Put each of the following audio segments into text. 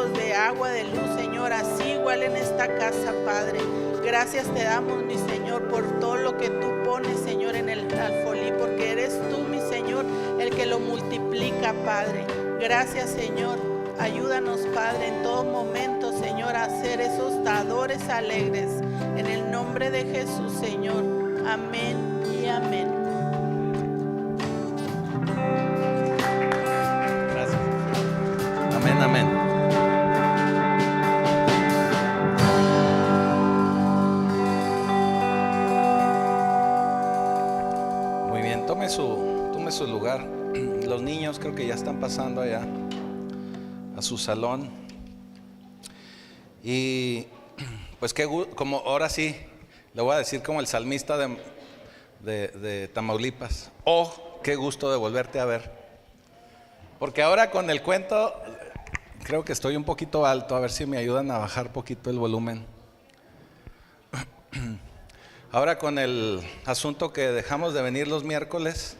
Dios, de agua, de luz, Señor, así igual en esta casa, Padre. Gracias te damos, mi Señor, por todo lo que tú pones, Señor, en el alfolí, porque eres tú, mi Señor, el que lo multiplica, Padre. Gracias, Señor. Ayúdanos, Padre, en todo momento, Señor, a ser esos dadores alegres. En el nombre de Jesús, Señor. Amén y amén. Gracias. Amén, amén. Muy bien, tome su lugar. Los niños creo que ya están pasando allá a su salón. Y pues como ahora sí, le voy a decir como el salmista de Tamaulipas: oh, qué gusto de volverte a ver. Porque ahora con el cuento, creo que estoy un poquito alto, a ver si me ayudan a bajar poquito el volumen. Ahora con el asunto que dejamos de venir los miércoles,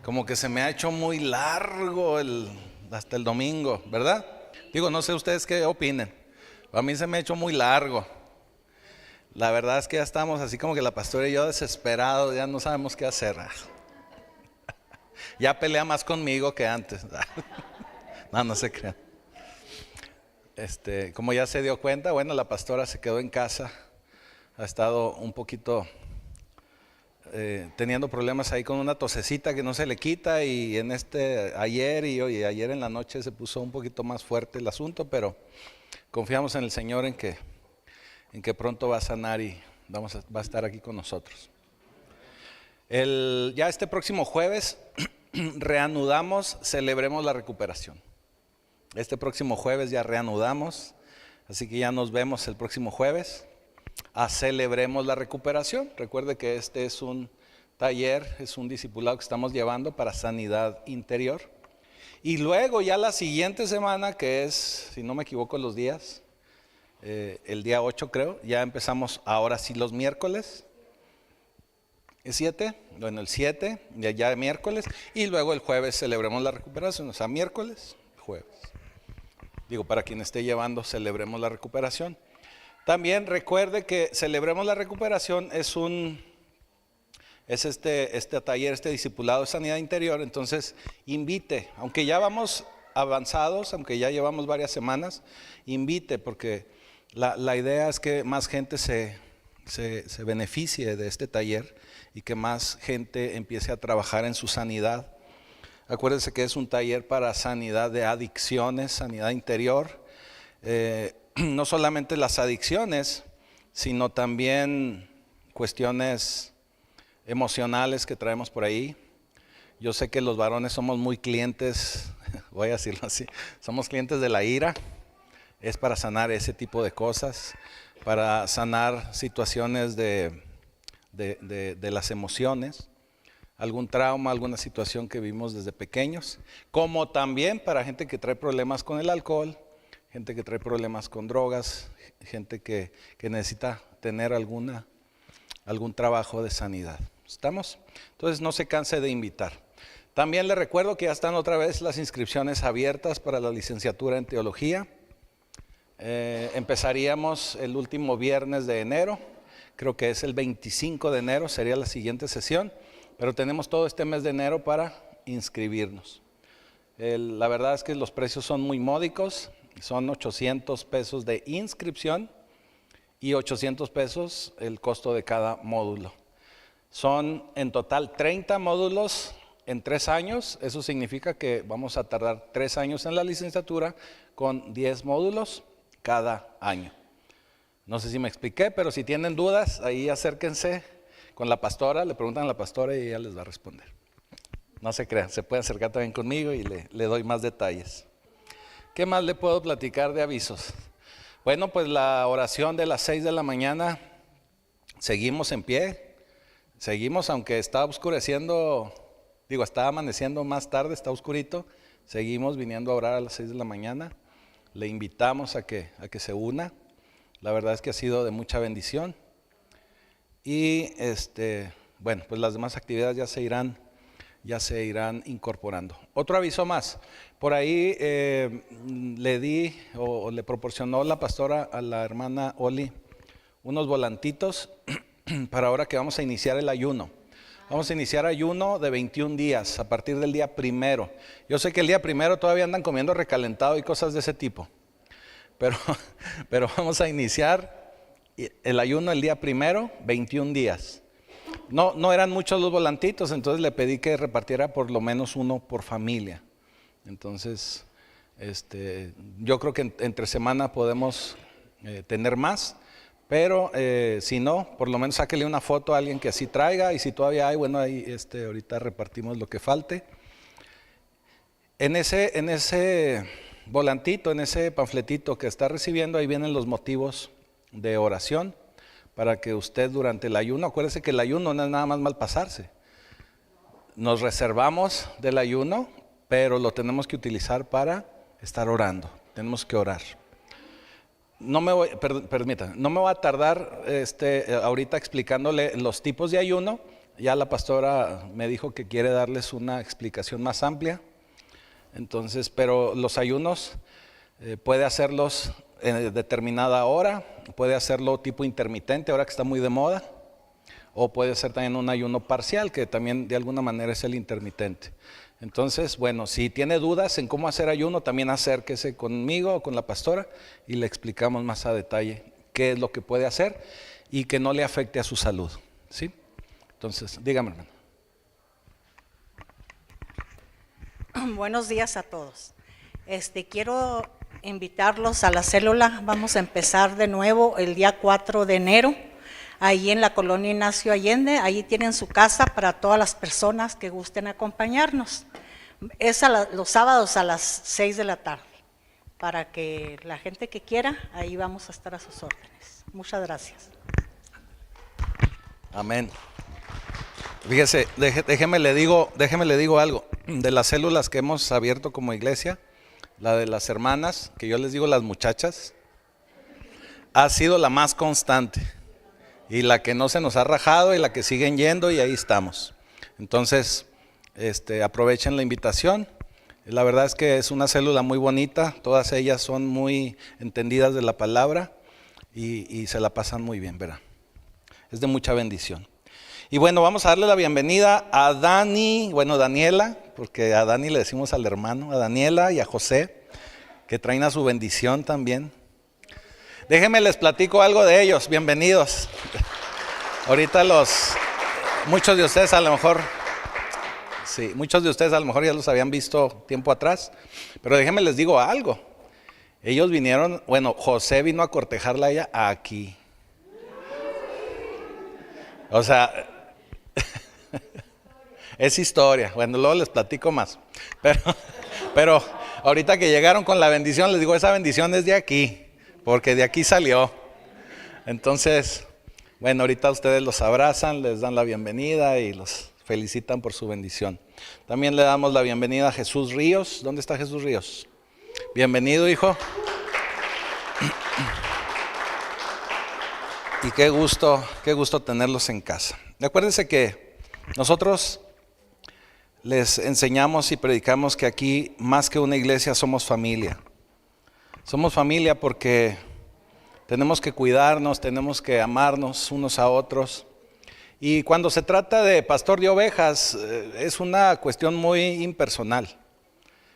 como que se me ha hecho muy largo hasta el domingo, ¿verdad? Digo, no sé ustedes qué opinen. A mí se me ha hecho muy largo. La verdad es que ya estamos así como que la pastora y yo desesperados, ya no sabemos qué hacer. Ya pelea más conmigo que antes. No se crean. Como ya se dio cuenta, bueno, la pastora se quedó en casa. Ha estado un poquito teniendo problemas ahí con una tosecita que no se le quita, y ayer y ayer en la noche se puso un poquito más fuerte el asunto, pero confiamos en el Señor en que pronto va a sanar y va a estar aquí con nosotros. Ya este próximo jueves reanudamos, celebremos la recuperación. Este próximo jueves ya reanudamos, así que ya nos vemos el próximo jueves. Celebremos la recuperación. Recuerde que este es un taller, es un discipulado que estamos llevando para sanidad interior. Y luego ya la siguiente semana, que es, si no me equivoco, los días, el día 8 creo, ya empezamos ahora sí los miércoles. ¿El 7? Bueno, el 7, ya miércoles. Y luego el jueves celebremos la recuperación, o sea, miércoles, jueves. Digo, para quien esté llevando, celebremos la recuperación. También recuerde que celebremos la recuperación es este taller, este discipulado de sanidad interior. Entonces invite, aunque ya vamos avanzados, aunque ya llevamos varias semanas, invite, porque la idea es que más gente se beneficie de este taller y que más gente empiece a trabajar en su sanidad. Acuérdense que es un taller para sanidad de adicciones, sanidad interior. No solamente las adicciones, sino también cuestiones emocionales que traemos por ahí. Yo sé que los varones somos muy clientes, voy a decirlo así, somos clientes de la ira. Es para sanar ese tipo de cosas, para sanar situaciones de las emociones, algún trauma, alguna situación que vivimos desde pequeños, como también para gente que trae problemas con el alcohol, gente que trae problemas con drogas, gente que necesita tener algún trabajo de sanidad. ¿Estamos? Entonces no se canse de invitar. También le recuerdo que ya están otra vez las inscripciones abiertas para la licenciatura en teología. Empezaríamos el último viernes de enero, creo que es el 25 de enero, sería la siguiente sesión, pero tenemos todo este mes de enero para inscribirnos. La verdad es que los precios son muy módicos, son 800 pesos de inscripción y 800 pesos el costo de cada módulo. Son en total 30 módulos en 3 años, eso significa que vamos a tardar 3 años en la licenciatura con 10 módulos cada año. No sé si me expliqué, pero si tienen dudas, ahí acérquense con la pastora, le preguntan a la pastora y ella les va a responder. No se crean, se pueden acercar también conmigo y le doy más detalles. ¿Qué más le puedo platicar de avisos? Bueno, pues la oración de las 6 de la mañana, seguimos en pie, seguimos aunque está oscureciendo, está amaneciendo más tarde, está oscurito, seguimos viniendo a orar a las 6 de la mañana. Le invitamos a que se una. La verdad es que ha sido de mucha bendición. Y bueno, pues las demás actividades ya se irán ya se irán incorporando. Otro aviso más, por ahí le di o le proporcionó la pastora a la hermana Oli unos volantitos para ahora que vamos a iniciar el ayuno. Vamos a iniciar ayuno de 21 días a partir del día 1. Yo sé que el día 1 todavía andan comiendo recalentado y cosas de ese tipo, pero vamos a iniciar el ayuno el día 1, 21 días. No eran muchos los volantitos, entonces le pedí que repartiera por lo menos uno por familia. Entonces, yo creo que entre semana podemos tener más, pero si no, por lo menos sáquele una foto a alguien que así traiga, y si todavía hay, bueno, ahí ahorita repartimos lo que falte. En ese volantito, en ese panfletito que está recibiendo, ahí vienen los motivos de oración, para que usted durante el ayuno, acuérdese que el ayuno no es nada más malpasarse. Nos reservamos del ayuno, pero lo tenemos que utilizar para estar orando. Tenemos que orar. No me voy a tardar ahorita explicándole los tipos de ayuno. Ya la pastora me dijo que quiere darles una explicación más amplia. Entonces, pero los ayunos puede hacerlos en determinada hora, puede hacerlo tipo intermitente, ahora que está muy de moda, o puede ser también un ayuno parcial, que también de alguna manera es el intermitente. Entonces, bueno, si tiene dudas en cómo hacer ayuno, también acérquese conmigo o con la pastora y le explicamos más a detalle qué es lo que puede hacer y que no le afecte a su salud, ¿sí? Entonces, dígame, hermano. Buenos días a todos. Quiero invitarlos a la célula. Vamos a empezar de nuevo el día 4 de enero, ahí en la colonia Ignacio Allende. Ahí tienen su casa para todas las personas que gusten acompañarnos. Es los sábados a las 6 de la tarde, para que la gente que quiera, ahí vamos a estar a sus órdenes. Muchas gracias. Amén. Fíjese, déjeme le digo algo. De las células que hemos abierto como iglesia, la de las hermanas, que yo les digo las muchachas, ha sido la más constante y la que no se nos ha rajado y la que siguen yendo, y ahí estamos. Entonces, aprovechen la invitación. La verdad es que es una célula muy bonita, todas ellas son muy entendidas de la palabra y se la pasan muy bien, ¿verdad? Es de mucha bendición. Y bueno, vamos a darle la bienvenida a Daniela, porque a Dani le decimos al hermano, a Daniela y a José, que traen a su bendición también. Déjenme les platico algo de ellos, bienvenidos. Ahorita muchos de ustedes a lo mejor ya los habían visto tiempo atrás, pero déjenme les digo algo. Ellos vinieron, bueno, José vino a cortejarla a ella aquí. O sea, es historia. Bueno, luego les platico más. Pero ahorita que llegaron con la bendición, les digo, esa bendición es de aquí, porque de aquí salió. Entonces, bueno, ahorita ustedes los abrazan, les dan la bienvenida y los felicitan por su bendición. También le damos la bienvenida a Jesús Ríos. ¿Dónde está Jesús Ríos? Bienvenido, hijo. Y qué gusto tenerlos en casa. Acuérdense que nosotros les enseñamos y predicamos que aquí, más que una iglesia, somos familia. Somos familia porque tenemos que cuidarnos, tenemos que amarnos unos a otros. Y cuando se trata de pastor de ovejas, es una cuestión muy impersonal.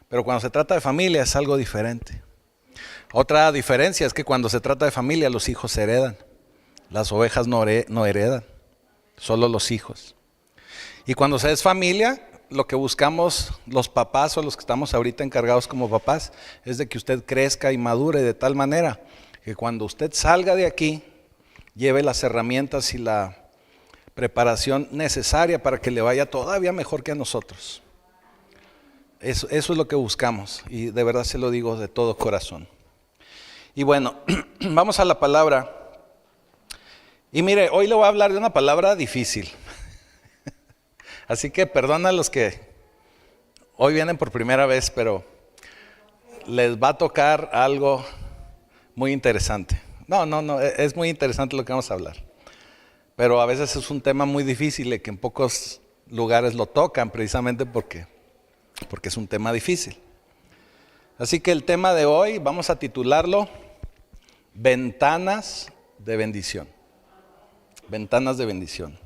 Pero cuando se trata de familia es algo diferente. Otra diferencia es que cuando se trata de familia, los hijos heredan. Las ovejas no heredan, solo los hijos. Y cuando se es familia, lo que buscamos los papás o los que estamos ahorita encargados como papás es de que usted crezca y madure de tal manera que cuando usted salga de aquí, lleve las herramientas y la preparación necesaria para que le vaya todavía mejor que a nosotros. Eso es lo que buscamos, y de verdad se lo digo de todo corazón. Y bueno, vamos a la palabra. Y mire, hoy le voy a hablar de una palabra difícil. Así que perdona a los que hoy vienen por primera vez, pero les va a tocar algo muy interesante. No, es muy interesante lo que vamos a hablar. Pero a veces es un tema muy difícil y que en pocos lugares lo tocan precisamente porque es un tema difícil. Así que el tema de hoy vamos a titularlo Ventanas de bendición. Ventanas de bendición.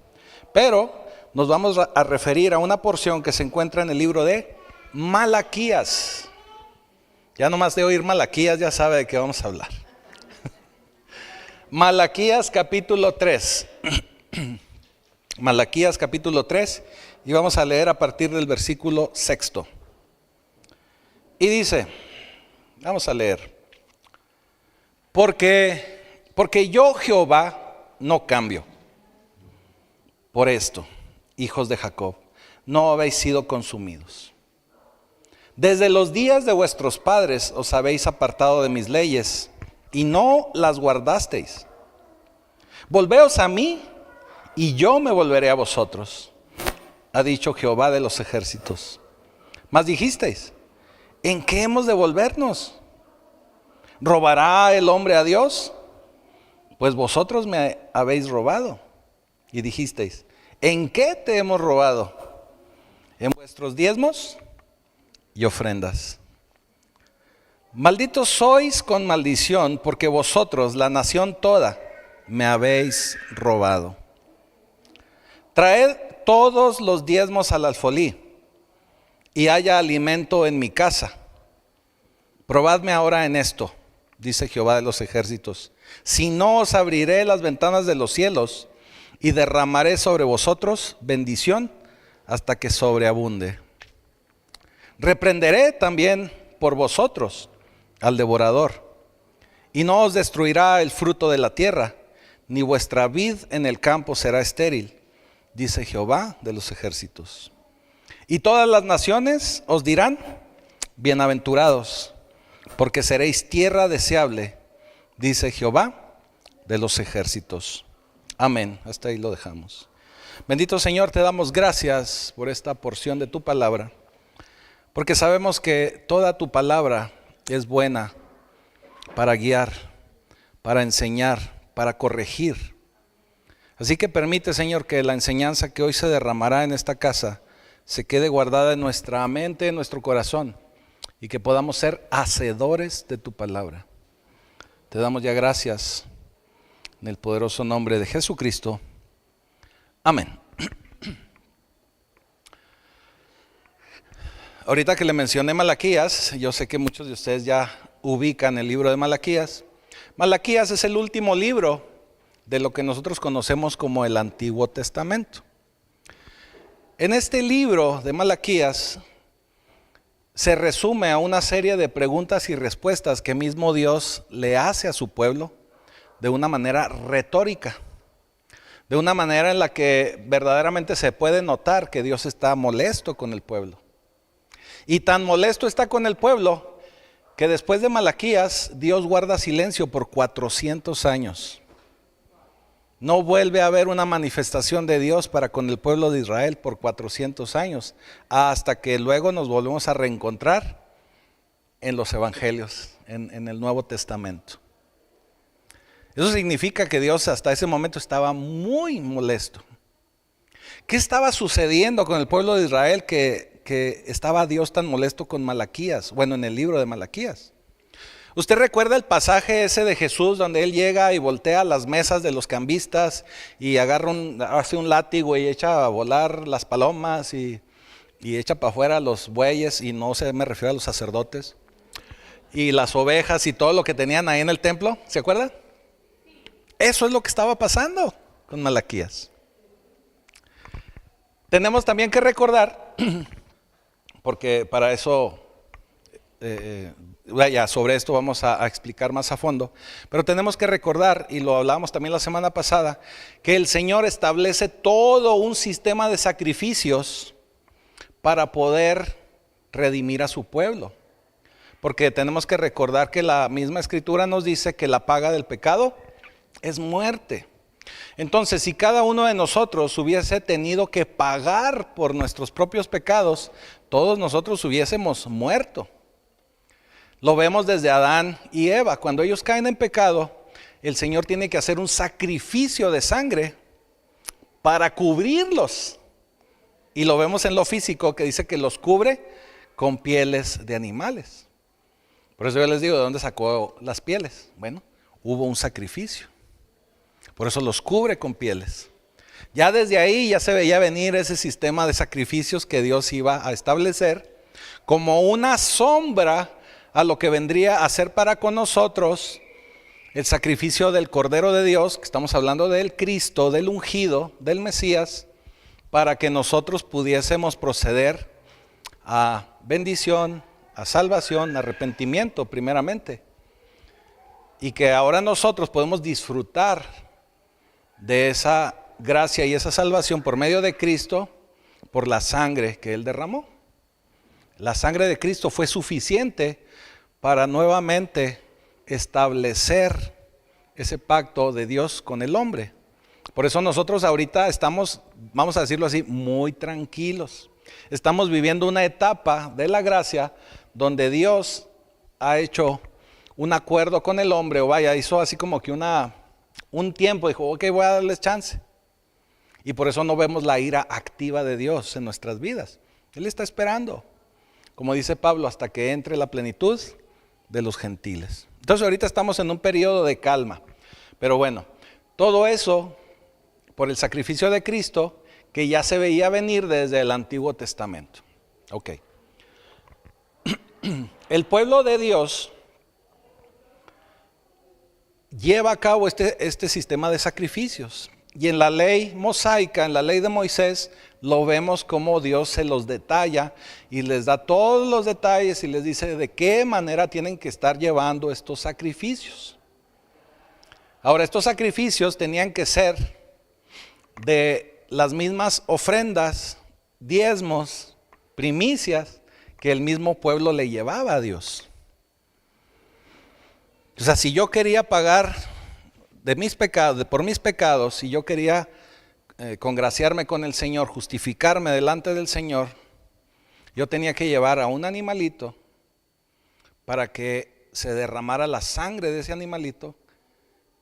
Pero nos vamos a referir a una porción que se encuentra en el libro de Malaquías. Ya nomás de oír Malaquías ya sabe de qué vamos a hablar. Malaquías capítulo 3. Malaquías capítulo 3 y vamos a leer a partir del versículo 6. Y dice, vamos a leer. Porque yo Jehová no cambio. Por esto, hijos de Jacob, no habéis sido consumidos. Desde los días de vuestros padres os habéis apartado de mis leyes y no las guardasteis. Volveos a mí y yo me volveré a vosotros, ha dicho Jehová de los ejércitos. Mas dijisteis, ¿en qué hemos de volvernos? ¿Robará el hombre a Dios? Pues vosotros me habéis robado. Y dijisteis, ¿en qué te hemos robado? En vuestros diezmos y ofrendas. Malditos sois con maldición, porque vosotros, la nación toda, me habéis robado. Traed todos los diezmos al alfolí, y haya alimento en mi casa. Probadme ahora en esto, dice Jehová de los ejércitos, si no os abriré las ventanas de los cielos y derramaré sobre vosotros bendición hasta que sobreabunde. Reprenderé también por vosotros al devorador, y no os destruirá el fruto de la tierra, ni vuestra vid en el campo será estéril, dice Jehová de los ejércitos. Y todas las naciones os dirán, bienaventurados, porque seréis tierra deseable, dice Jehová de los ejércitos. Amén. Hasta ahí lo dejamos. Bendito Señor, te damos gracias por esta porción de tu palabra, porque sabemos que toda tu palabra es buena para guiar, para enseñar, para corregir. Así que permite, Señor, que la enseñanza que hoy se derramará en esta casa se quede guardada en nuestra mente, en nuestro corazón, y que podamos ser hacedores de tu palabra. Te damos ya gracias en el poderoso nombre de Jesucristo. Amén. Ahorita que le mencioné Malaquías, yo sé que muchos de ustedes ya ubican el libro de Malaquías. Malaquías es el último libro de lo que nosotros conocemos como el Antiguo Testamento. En este libro de Malaquías se resume a una serie de preguntas y respuestas que mismo Dios le hace a su pueblo de una manera retórica, de una manera en la que verdaderamente se puede notar que Dios está molesto con el pueblo. Y tan molesto está con el pueblo que después de Malaquías Dios guarda silencio por 400 años. No vuelve a haber una manifestación de Dios para con el pueblo de Israel por 400 años, hasta que luego nos volvemos a reencontrar en los evangelios, en el Nuevo Testamento. Eso significa que Dios hasta ese momento estaba muy molesto. ¿Qué estaba sucediendo con el pueblo de Israel que estaba Dios tan molesto con Malaquías? Bueno, en el libro de Malaquías. ¿Usted recuerda el pasaje ese de Jesús donde Él llega y voltea las mesas de los cambistas y hace un látigo y echa a volar las palomas y echa para afuera los bueyes, y no me refiero a los sacerdotes, y las ovejas y todo lo que tenían ahí en el templo? ¿Se acuerda? Eso es lo que estaba pasando con Malaquías. Tenemos también que recordar, porque para eso, sobre esto vamos a explicar más a fondo, pero tenemos que recordar, y lo hablábamos también la semana pasada, que el Señor establece todo un sistema de sacrificios para poder redimir a su pueblo. Porque tenemos que recordar que la misma Escritura nos dice que la paga del pecado es muerte. Entonces, si cada uno de nosotros hubiese tenido que pagar por nuestros propios pecados, todos nosotros hubiésemos muerto. Lo vemos desde Adán y Eva. Cuando ellos caen en pecado, el Señor tiene que hacer un sacrificio de sangre para cubrirlos Y lo vemos en lo físico, que dice que los cubre con pieles de animales. Por eso yo les digo, ¿de dónde sacó las pieles? Bueno, hubo un sacrificio. Por eso los cubre con pieles. Ya desde ahí ya se veía venir ese sistema de sacrificios que Dios iba a establecer como una sombra a lo que vendría a ser para con nosotros el sacrificio del Cordero de Dios, que estamos hablando del Cristo, del ungido, del Mesías, para que nosotros pudiésemos proceder a bendición, a salvación, a arrepentimiento primeramente. Y que ahora nosotros podemos disfrutar de esa gracia y esa salvación por medio de Cristo, por la sangre que Él derramó. La sangre de Cristo fue suficiente para nuevamente establecer ese pacto de Dios con el hombre. Por eso nosotros ahorita estamos, vamos a decirlo así, muy tranquilos. Estamos viviendo una etapa de la gracia donde Dios ha hecho un acuerdo con el hombre, o vaya, hizo así como que un tiempo, dijo, ok, voy a darles chance. Y por eso no vemos la ira activa de Dios en nuestras vidas. Él está esperando, como dice Pablo, hasta que entre la plenitud de los gentiles. Entonces ahorita estamos en un periodo de calma. Pero bueno, todo eso por el sacrificio de Cristo que ya se veía venir desde el Antiguo Testamento. Ok. El pueblo de Dios lleva a cabo este sistema de sacrificios. Y en la ley mosaica, en la ley de Moisés, lo vemos como Dios se los detalla y les da todos los detalles y les dice de qué manera tienen que estar llevando estos sacrificios. Ahora, estos sacrificios tenían que ser de las mismas ofrendas, diezmos, primicias que el mismo pueblo le llevaba a Dios. O sea, si yo quería pagar de mis pecados, por mis pecados, si yo quería congraciarme con el Señor, justificarme delante del Señor, yo tenía que llevar a un animalito para que se derramara la sangre de ese animalito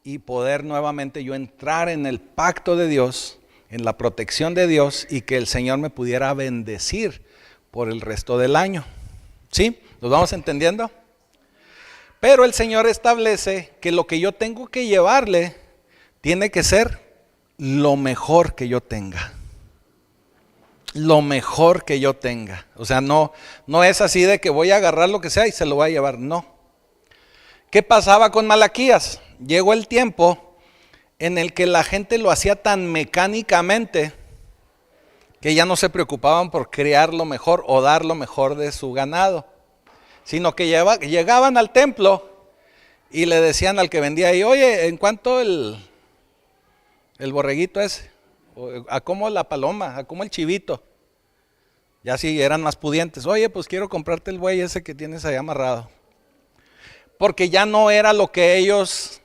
y poder nuevamente yo entrar en el pacto de Dios, en la protección de Dios y que el Señor me pudiera bendecir por el resto del año. ¿Sí? ¿Nos vamos entendiendo? Pero el Señor establece que lo que yo tengo que llevarle tiene que ser lo mejor que yo tenga. Lo mejor que yo tenga. O sea, no es así de que voy a agarrar lo que sea y se lo voy a llevar. No. ¿Qué pasaba con Malaquías? Llegó el tiempo en el que la gente lo hacía tan mecánicamente que ya no se preocupaban por crear lo mejor o dar lo mejor de su ganado, sino que llegaban al templo y le decían al que vendía ahí, oye, ¿en cuánto el borreguito ese? ¿A cómo la paloma? ¿A cómo el chivito? Ya si eran más pudientes, oye, pues quiero comprarte el buey ese que tienes ahí amarrado. Porque ya no era lo que ellos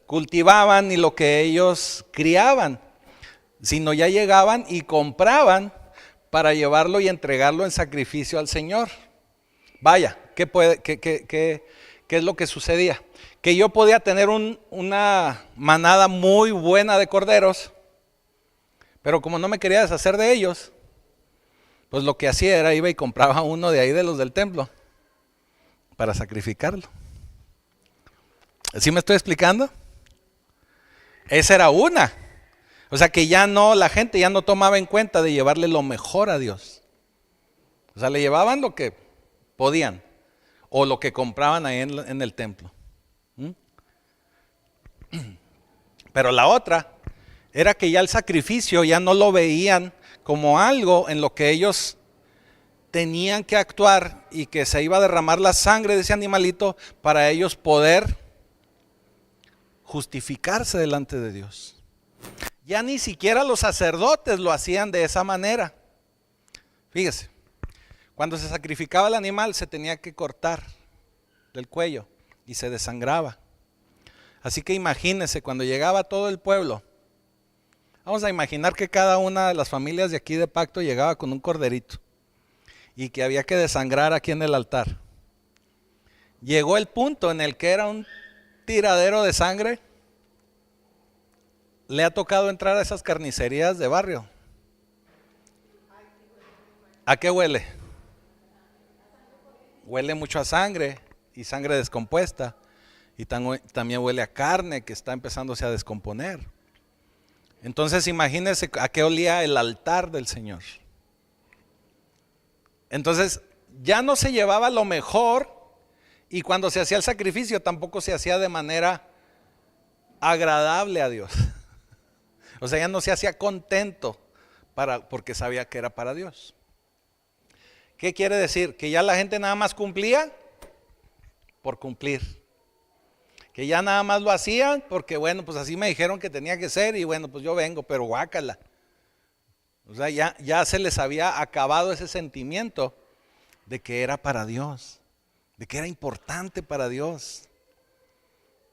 cultivaban y lo que ellos criaban, sino ya llegaban y compraban para llevarlo y entregarlo en sacrificio al Señor. Vaya, ¿qué es lo que sucedía? Que yo podía tener una manada muy buena de corderos, pero como no me quería deshacer de ellos, pues lo que hacía era iba y compraba uno de ahí de los del templo para sacrificarlo. ¿Sí me estoy explicando? Esa era una. O sea que ya no, la gente ya no tomaba en cuenta de llevarle lo mejor a Dios. O sea, le llevaban lo que podían o lo que compraban ahí en el templo. Pero la otra era que ya el sacrificio ya no lo veían como algo en lo que ellos tenían que actuar y que se iba a derramar la sangre de ese animalito para ellos poder justificarse delante de Dios. Ya ni siquiera los sacerdotes lo hacían de esa manera. Fíjese, cuando se sacrificaba el animal se tenía que cortar del cuello y se desangraba. Así que imagínense, cuando llegaba todo el pueblo, vamos a imaginar que cada una de las familias de aquí de Pacto llegaba con un corderito y que había que desangrar aquí en el altar. Llegó el punto en el que era un tiradero de sangre. ¿Le ha tocado entrar a esas carnicerías de barrio? ¿A qué huele? Huele mucho a sangre y sangre descompuesta. Y también huele a carne que está empezándose a descomponer. Entonces imagínense a qué olía el altar del Señor. Entonces ya no se llevaba lo mejor, y cuando se hacía el sacrificio tampoco se hacía de manera agradable a Dios. O sea, ya no se hacía contento porque sabía que era para Dios. ¿Qué quiere decir? Que ya la gente nada más cumplía por cumplir. Que ya nada más lo hacían porque, bueno, pues así me dijeron que tenía que ser y bueno, pues yo vengo, pero guácala. O sea, ya se les había acabado ese sentimiento de que era para Dios, de que era importante para Dios.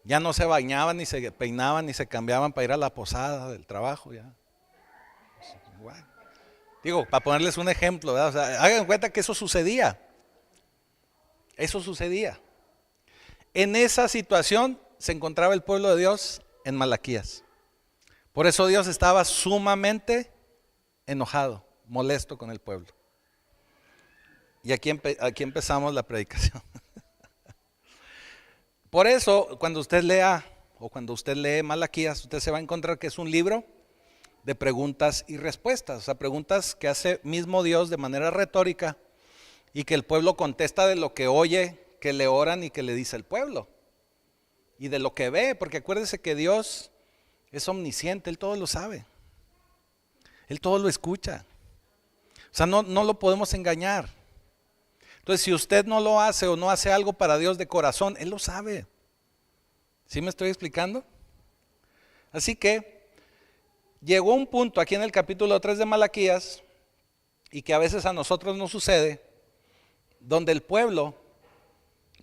Ya no se bañaban, ni se peinaban, ni se cambiaban para ir a la posada del trabajo. Ya. Digo, para ponerles un ejemplo, ¿verdad? O sea, hagan cuenta que eso sucedía. Eso sucedía. En esa situación se encontraba el pueblo de Dios en Malaquías. Por eso Dios estaba sumamente enojado, molesto con el pueblo. Y aquí empezamos la predicación. Por eso, cuando usted lea o cuando usted lee Malaquías, usted se va a encontrar que es un libro de preguntas y respuestas. O sea, preguntas que hace mismo Dios de manera retórica y que el pueblo contesta de lo que oye, que le oran y que le dice el pueblo. Y de lo que ve, porque acuérdese que Dios es omnisciente, Él todo lo sabe. Él todo lo escucha. O sea, no lo podemos engañar. Entonces, si usted no lo hace o no hace algo para Dios de corazón, Él lo sabe. ¿Sí me estoy explicando? Así que llegó un punto aquí en el capítulo 3 de Malaquías, y que a veces a nosotros nos sucede, donde el pueblo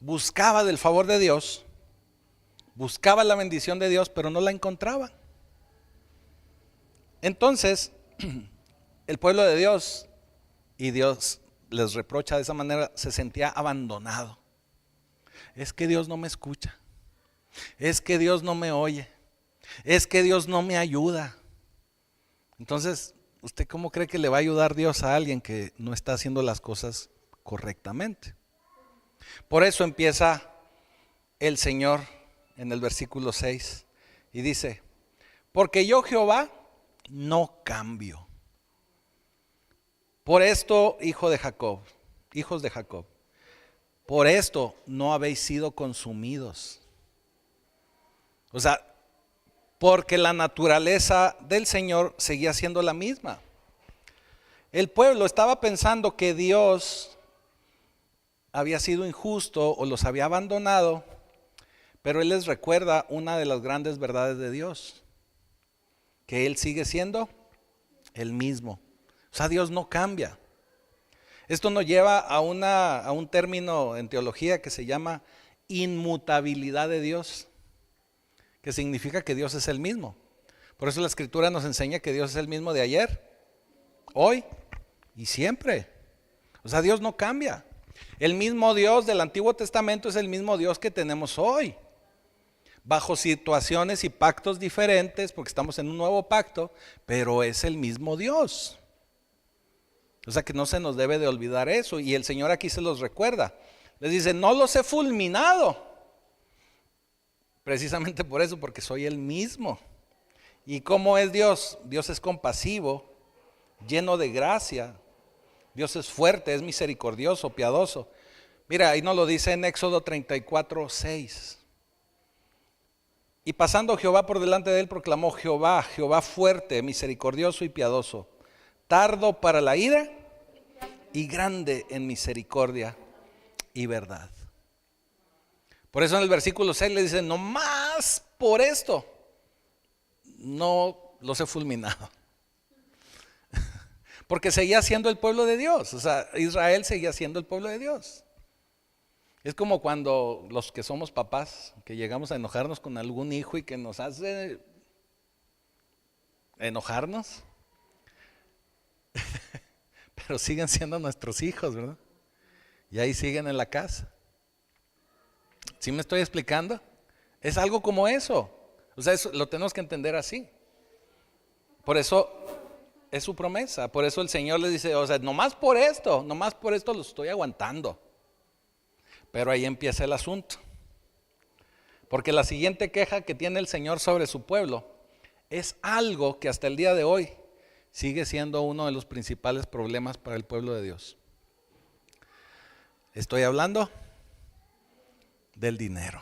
buscaba del favor de Dios, buscaba la bendición de Dios, pero no la encontraba. Entonces, el pueblo de Dios, y Dios les reprocha de esa manera, se sentía abandonado. Es que Dios no me escucha, es que Dios no me oye, es que Dios no me ayuda. Entonces, ¿usted cómo cree que le va a ayudar Dios a alguien que no está haciendo las cosas correctamente? Por eso empieza el Señor en el versículo 6 y dice: porque yo, Jehová, no cambio. Por esto, hijos de Jacob, por esto no habéis sido consumidos. O sea, porque la naturaleza del Señor seguía siendo la misma. El pueblo estaba pensando que Dios había sido injusto o los había abandonado, pero Él les recuerda una de las grandes verdades de Dios, que Él sigue siendo el mismo. O sea, Dios no cambia. Esto nos lleva a un término en teología que se llama inmutabilidad de Dios, que significa que Dios es el mismo. Por eso la Escritura nos enseña que Dios es el mismo de ayer, hoy y siempre. O sea, Dios no cambia. El mismo Dios del Antiguo Testamento es el mismo Dios que tenemos hoy, bajo situaciones y pactos diferentes, porque estamos en un nuevo pacto, pero es el mismo Dios. O sea que no se nos debe de olvidar eso, y el Señor aquí se los recuerda. Les dice: no los he fulminado, precisamente por eso, porque soy el mismo. ¿Y cómo es Dios? Dios es compasivo, lleno de gracia. Dios es fuerte, es misericordioso, piadoso. Mira, ahí nos lo dice en Éxodo 34:6. Y pasando Jehová por delante de él, proclamó: Jehová, Jehová fuerte, misericordioso y piadoso, tardo para la ira y grande en misericordia y verdad. Por eso en el versículo 6 le dice: no más por esto no los he fulminado. Porque seguía siendo el pueblo de Dios. O sea, Israel seguía siendo el pueblo de Dios. Es como cuando los que somos papás, que llegamos a enojarnos con algún hijo y que nos hace enojarnos, pero siguen siendo nuestros hijos, ¿verdad? Y ahí siguen en la casa. ¿Sí me estoy explicando? Es algo como eso. O sea, eso lo tenemos que entender así. Por eso Es su promesa. Por eso el Señor les dice, o sea, nomás por esto lo estoy aguantando. Pero ahí empieza el asunto. Porque la siguiente queja que tiene el Señor sobre su pueblo es algo que hasta el día de hoy sigue siendo uno de los principales problemas para el pueblo de Dios. Estoy hablando del dinero.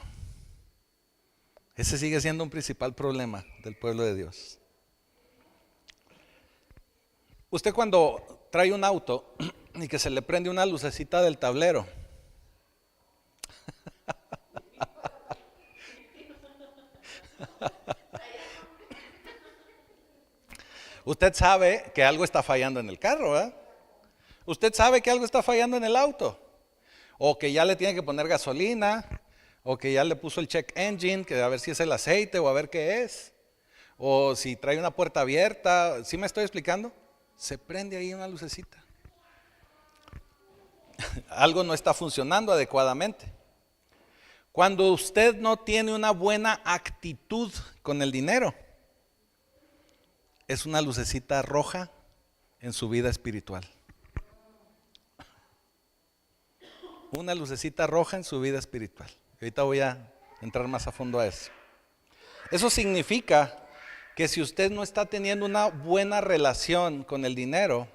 Ese sigue siendo un principal problema del pueblo de Dios. Usted cuando trae un auto y que se le prende una lucecita del tablero, usted sabe que algo está fallando en el carro, ¿verdad? Usted sabe que algo está fallando en el auto, o que ya le tiene que poner gasolina, o que ya le puso el check engine, que a ver si es el aceite o a ver qué es, o si trae una puerta abierta. ¿Sí me estoy explicando? Se prende ahí una lucecita. Algo no está funcionando adecuadamente. Cuando usted no tiene una buena actitud con el dinero, es una lucecita roja en su vida espiritual. Una lucecita roja en su vida espiritual. Ahorita voy a entrar más a fondo a eso. Eso significa que si usted no está teniendo una buena relación con el dinero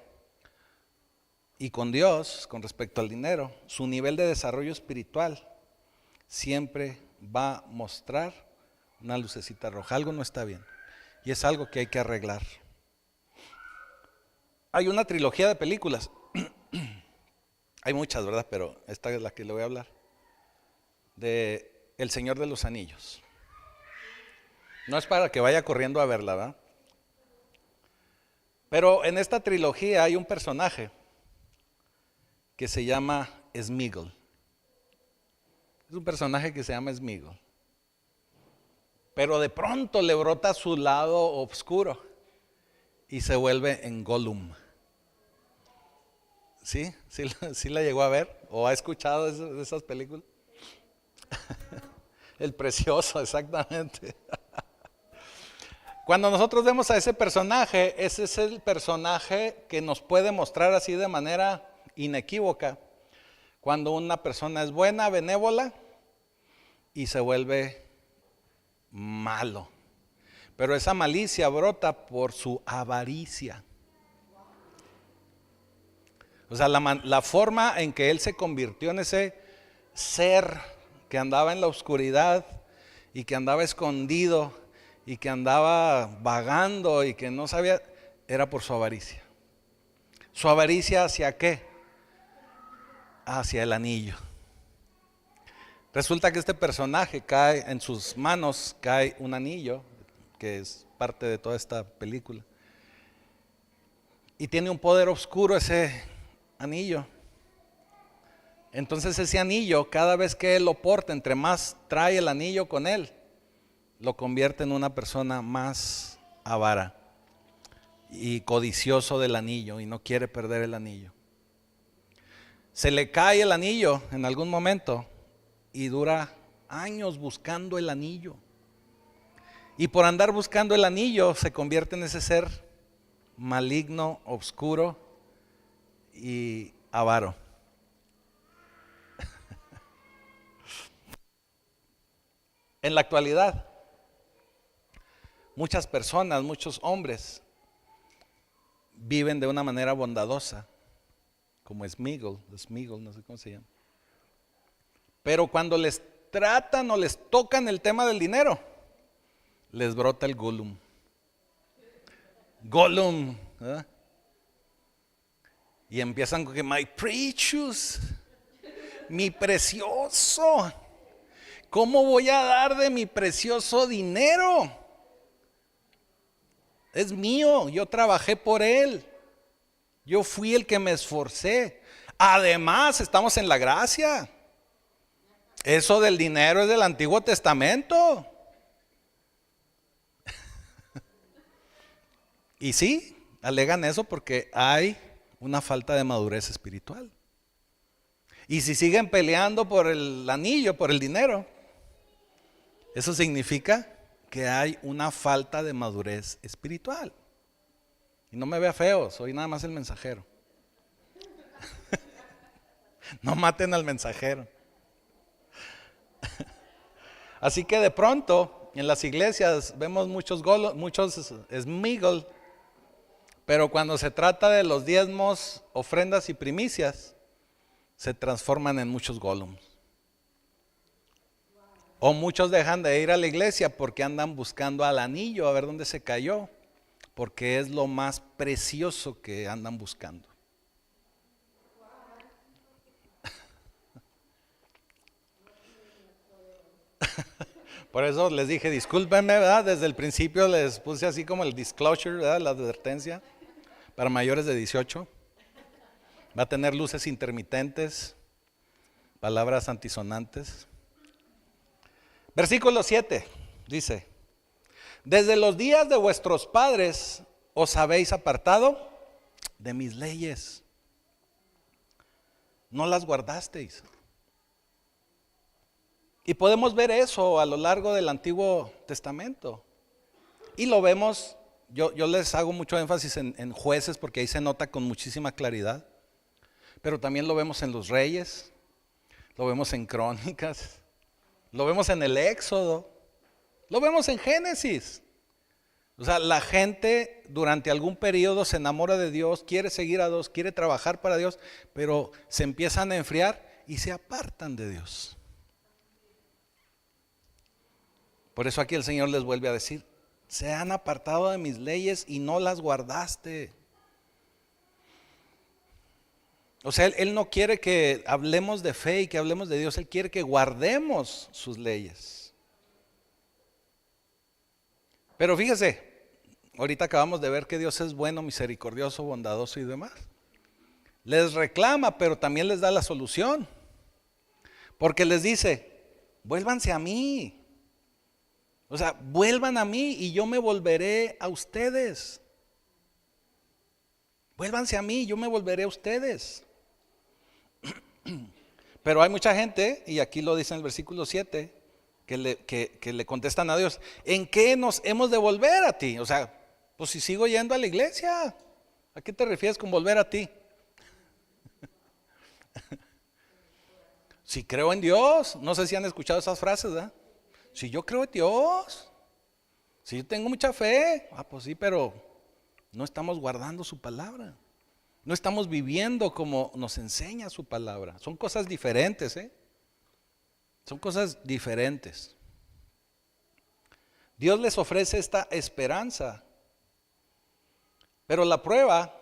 y con Dios con respecto al dinero, su nivel de desarrollo espiritual siempre va a mostrar una lucecita roja. Algo no está bien y es algo que hay que arreglar. Hay una trilogía de películas. Hay muchas, ¿verdad? Pero esta es la que le voy a hablar. De El Señor de los Anillos. No es para que vaya corriendo a verla, ¿verdad? Pero en esta trilogía hay un personaje que se llama Sméagol. Es un personaje que se llama Sméagol. Pero de pronto le brota su lado oscuro y se vuelve en Gollum. ¿Sí? ¿Sí la llegó a ver? ¿O ha escuchado de esas películas? El precioso, exactamente. Cuando nosotros vemos a ese personaje, ese es el personaje que nos puede mostrar así de manera inequívoca cuando una persona es buena, benévola y se vuelve malo. Pero esa malicia brota por su avaricia. O sea, la forma en que él se convirtió en ese ser que andaba en la oscuridad y que andaba escondido y que andaba vagando y que no sabía, era por su avaricia. ¿Su avaricia hacia qué? Hacia el anillo. Resulta que este personaje cae en sus manos, cae un anillo, que es parte de toda esta película. Y tiene un poder oscuro ese anillo. Entonces ese anillo, cada vez que él lo porta, entre más trae el anillo con él, lo convierte en una persona más avara y codicioso del anillo y no quiere perder el anillo. Se le cae el anillo en algún momento y dura años buscando el anillo. Y por andar buscando el anillo se convierte en ese ser maligno, oscuro y avaro. En la actualidad, muchas personas, muchos hombres viven de una manera bondadosa, como Sméagol, no sé cómo se llama. Pero cuando les tratan o les tocan el tema del dinero, les brota el Gollum. ¿Verdad? Y empiezan con que my precious, mi precioso. ¿Cómo voy a dar de mi precioso dinero? Es mío, yo trabajé por él. Yo fui el que me esforcé. Además, estamos en la gracia. Eso del dinero es del Antiguo Testamento. Y sí, alegan eso porque hay una falta de madurez espiritual. Y si siguen peleando por el anillo, por el dinero, eso significa que hay una falta de madurez espiritual. Y no me vea feo, soy nada más el mensajero. No maten al mensajero. Así que de pronto en las iglesias vemos muchos smiggle, pero cuando se trata de los diezmos, ofrendas y primicias, se transforman en muchos golems. O muchos dejan de ir a la iglesia porque andan buscando al anillo a ver dónde se cayó, porque es lo más precioso que andan buscando. Por eso les dije, discúlpenme, ¿verdad? Desde el principio les puse así como el disclosure, ¿verdad? La advertencia para mayores de 18. Va a tener luces intermitentes, palabras antisonantes. Versículo 7 dice: desde los días de vuestros padres os habéis apartado de mis leyes, no las guardasteis. Y podemos ver eso a lo largo del Antiguo Testamento. Y lo vemos, yo les hago mucho énfasis en Jueces porque ahí se nota con muchísima claridad. Pero también lo vemos en los Reyes, lo vemos en Crónicas, lo vemos en el Éxodo, lo vemos en Génesis. O sea, la gente durante algún periodo se enamora de Dios, quiere seguir a Dios, quiere trabajar para Dios, pero se empiezan a enfriar y se apartan de Dios. Por eso aquí el Señor les vuelve a decir: se han apartado de mis leyes y no las guardaste. O sea, Él no quiere que hablemos de fe y que hablemos de Dios, Él quiere que guardemos sus leyes. Pero fíjese, ahorita acabamos de ver que Dios es bueno, misericordioso, bondadoso y demás. Les reclama, pero también les da la solución. Porque les dice: vuélvanse a mí. O sea, vuelvan a mí y yo me volveré a ustedes. Vuélvanse a mí y yo me volveré a ustedes. Pero hay mucha gente, y aquí lo dice en el versículo 7, que le contestan a Dios: ¿en qué nos hemos de volver a ti? O sea, pues si sigo yendo a la iglesia, ¿a qué te refieres con volver a ti? Si creo en Dios, no sé si han escuchado esas frases, ¿verdad? Si yo creo en Dios, si yo tengo mucha fe, pues sí, pero no estamos guardando su palabra. No estamos viviendo como nos enseña su palabra. Son cosas diferentes, ¿eh? Son cosas diferentes. Dios les ofrece esta esperanza, pero la prueba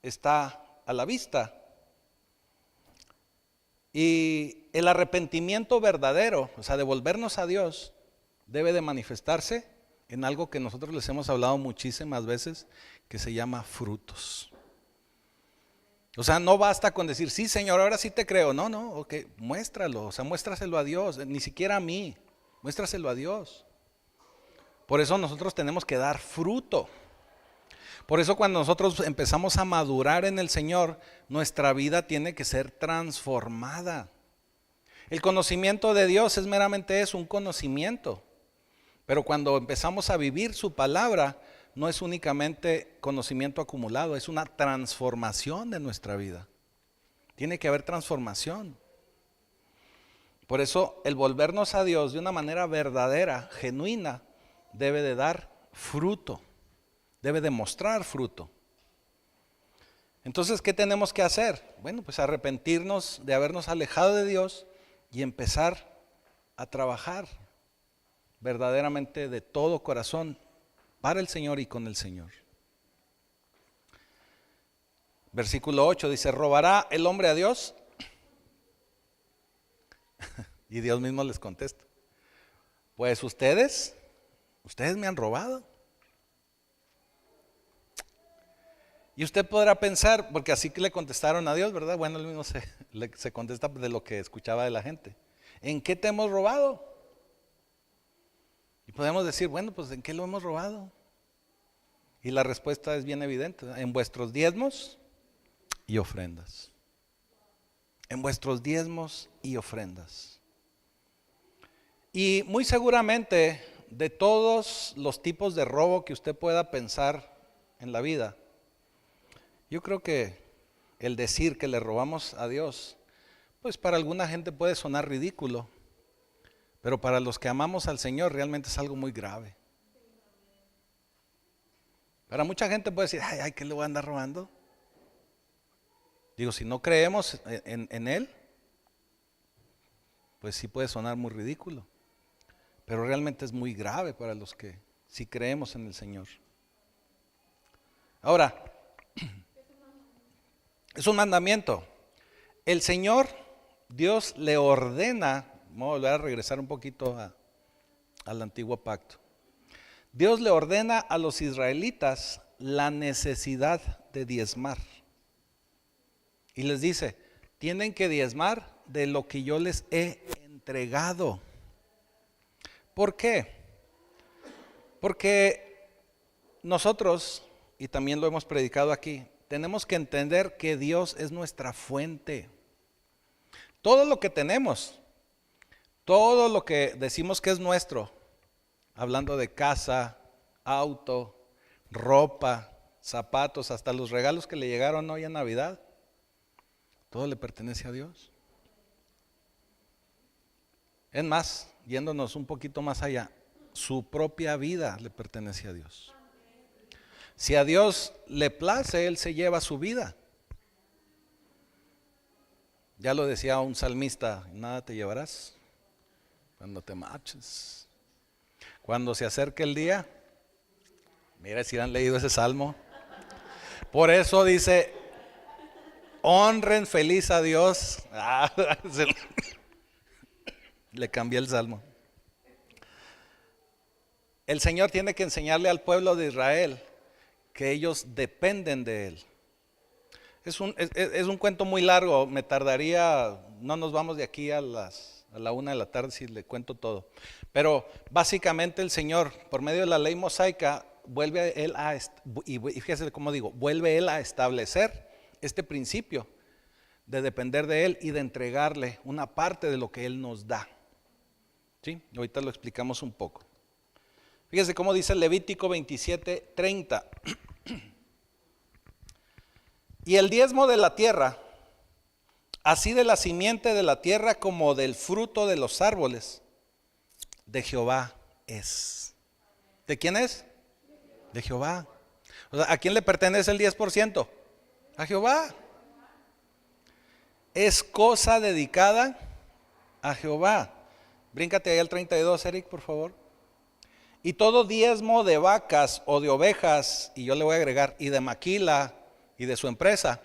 está a la vista. Y el arrepentimiento verdadero, o sea, de volvernos a Dios, debe de manifestarse en algo que nosotros les hemos hablado muchísimas veces, que se llama frutos. O sea, no basta con decir: sí, Señor, ahora sí te creo. No, ok, muéstralo, o sea, muéstraselo a Dios, ni siquiera a mí, muéstraselo a Dios. Por eso nosotros tenemos que dar fruto. Por eso cuando nosotros empezamos a madurar en el Señor, nuestra vida tiene que ser transformada. El conocimiento de Dios es meramente eso, un conocimiento. Pero cuando empezamos a vivir su palabra, no es únicamente conocimiento acumulado, es una transformación de nuestra vida. Tiene que haber transformación. Por eso el volvernos a Dios de una manera verdadera, genuina, debe de dar fruto. Debe de mostrar fruto. Entonces, ¿qué tenemos que hacer? Bueno, pues arrepentirnos de habernos alejado de Dios y empezar a trabajar verdaderamente de todo corazón para el Señor y con el Señor. Versículo 8 dice: ¿robará el hombre a Dios? Y Dios mismo les contesta: pues ustedes me han robado. Y usted podrá pensar, porque así que le contestaron a Dios, ¿verdad? Bueno, él mismo se contesta de lo que escuchaba de la gente. ¿En qué te hemos robado? Y podemos decir: bueno, pues ¿en qué lo hemos robado? Y la respuesta es bien evidente: en vuestros diezmos y ofrendas. En vuestros diezmos y ofrendas. Y muy seguramente de todos los tipos de robo que usted pueda pensar en la vida, yo creo que el decir que le robamos a Dios, pues para alguna gente puede sonar ridículo, pero para los que amamos al Señor realmente es algo muy grave. Para mucha gente puede decir, ay, ¿qué le voy a andar robando? Digo, si no creemos en Él, pues sí puede sonar muy ridículo, pero realmente es muy grave para los que sí creemos en el Señor. Ahora, es un mandamiento. El Señor, Dios le ordena, vamos a volver a regresar un poquito al antiguo pacto. Dios le ordena a los israelitas la necesidad de diezmar. Y les dice, tienen que diezmar de lo que yo les he entregado. ¿Por qué? Porque nosotros, y también lo hemos predicado aquí, tenemos que entender que Dios es nuestra fuente. Todo lo que tenemos, todo lo que decimos que es nuestro, hablando de casa, auto, ropa, zapatos, hasta los regalos que le llegaron hoy en Navidad, todo le pertenece a Dios. Es más, yéndonos un poquito más allá, su propia vida le pertenece a Dios. Si a Dios le place, Él se lleva su vida. Ya lo decía un salmista, nada te llevarás cuando te marches. Cuando se acerque el día, mira si han leído ese salmo. Por eso dice, honren feliz a Dios. Le cambié el salmo. El Señor tiene que enseñarle al pueblo de Israel que ellos dependen de Él. Es un cuento muy largo, me tardaría, no nos vamos de aquí a la 1 de la tarde si le cuento todo. Pero básicamente el Señor, por medio de la ley mosaica, vuelve Él y fíjese cómo digo, vuelve Él a establecer este principio de depender de Él y de entregarle una parte de lo que Él nos da. ¿Sí? Ahorita lo explicamos un poco. Fíjese cómo dice Levítico 27:30. Y el diezmo de la tierra, así de la simiente de la tierra como del fruto de los árboles, de Jehová es. ¿De quién es? De Jehová. O sea, ¿a quién le pertenece el 10%? A Jehová. Es cosa dedicada a Jehová. Bríncate ahí al 32, Eric, por favor. Y todo diezmo de vacas o de ovejas, y yo le voy a agregar, y de maquila y de su empresa,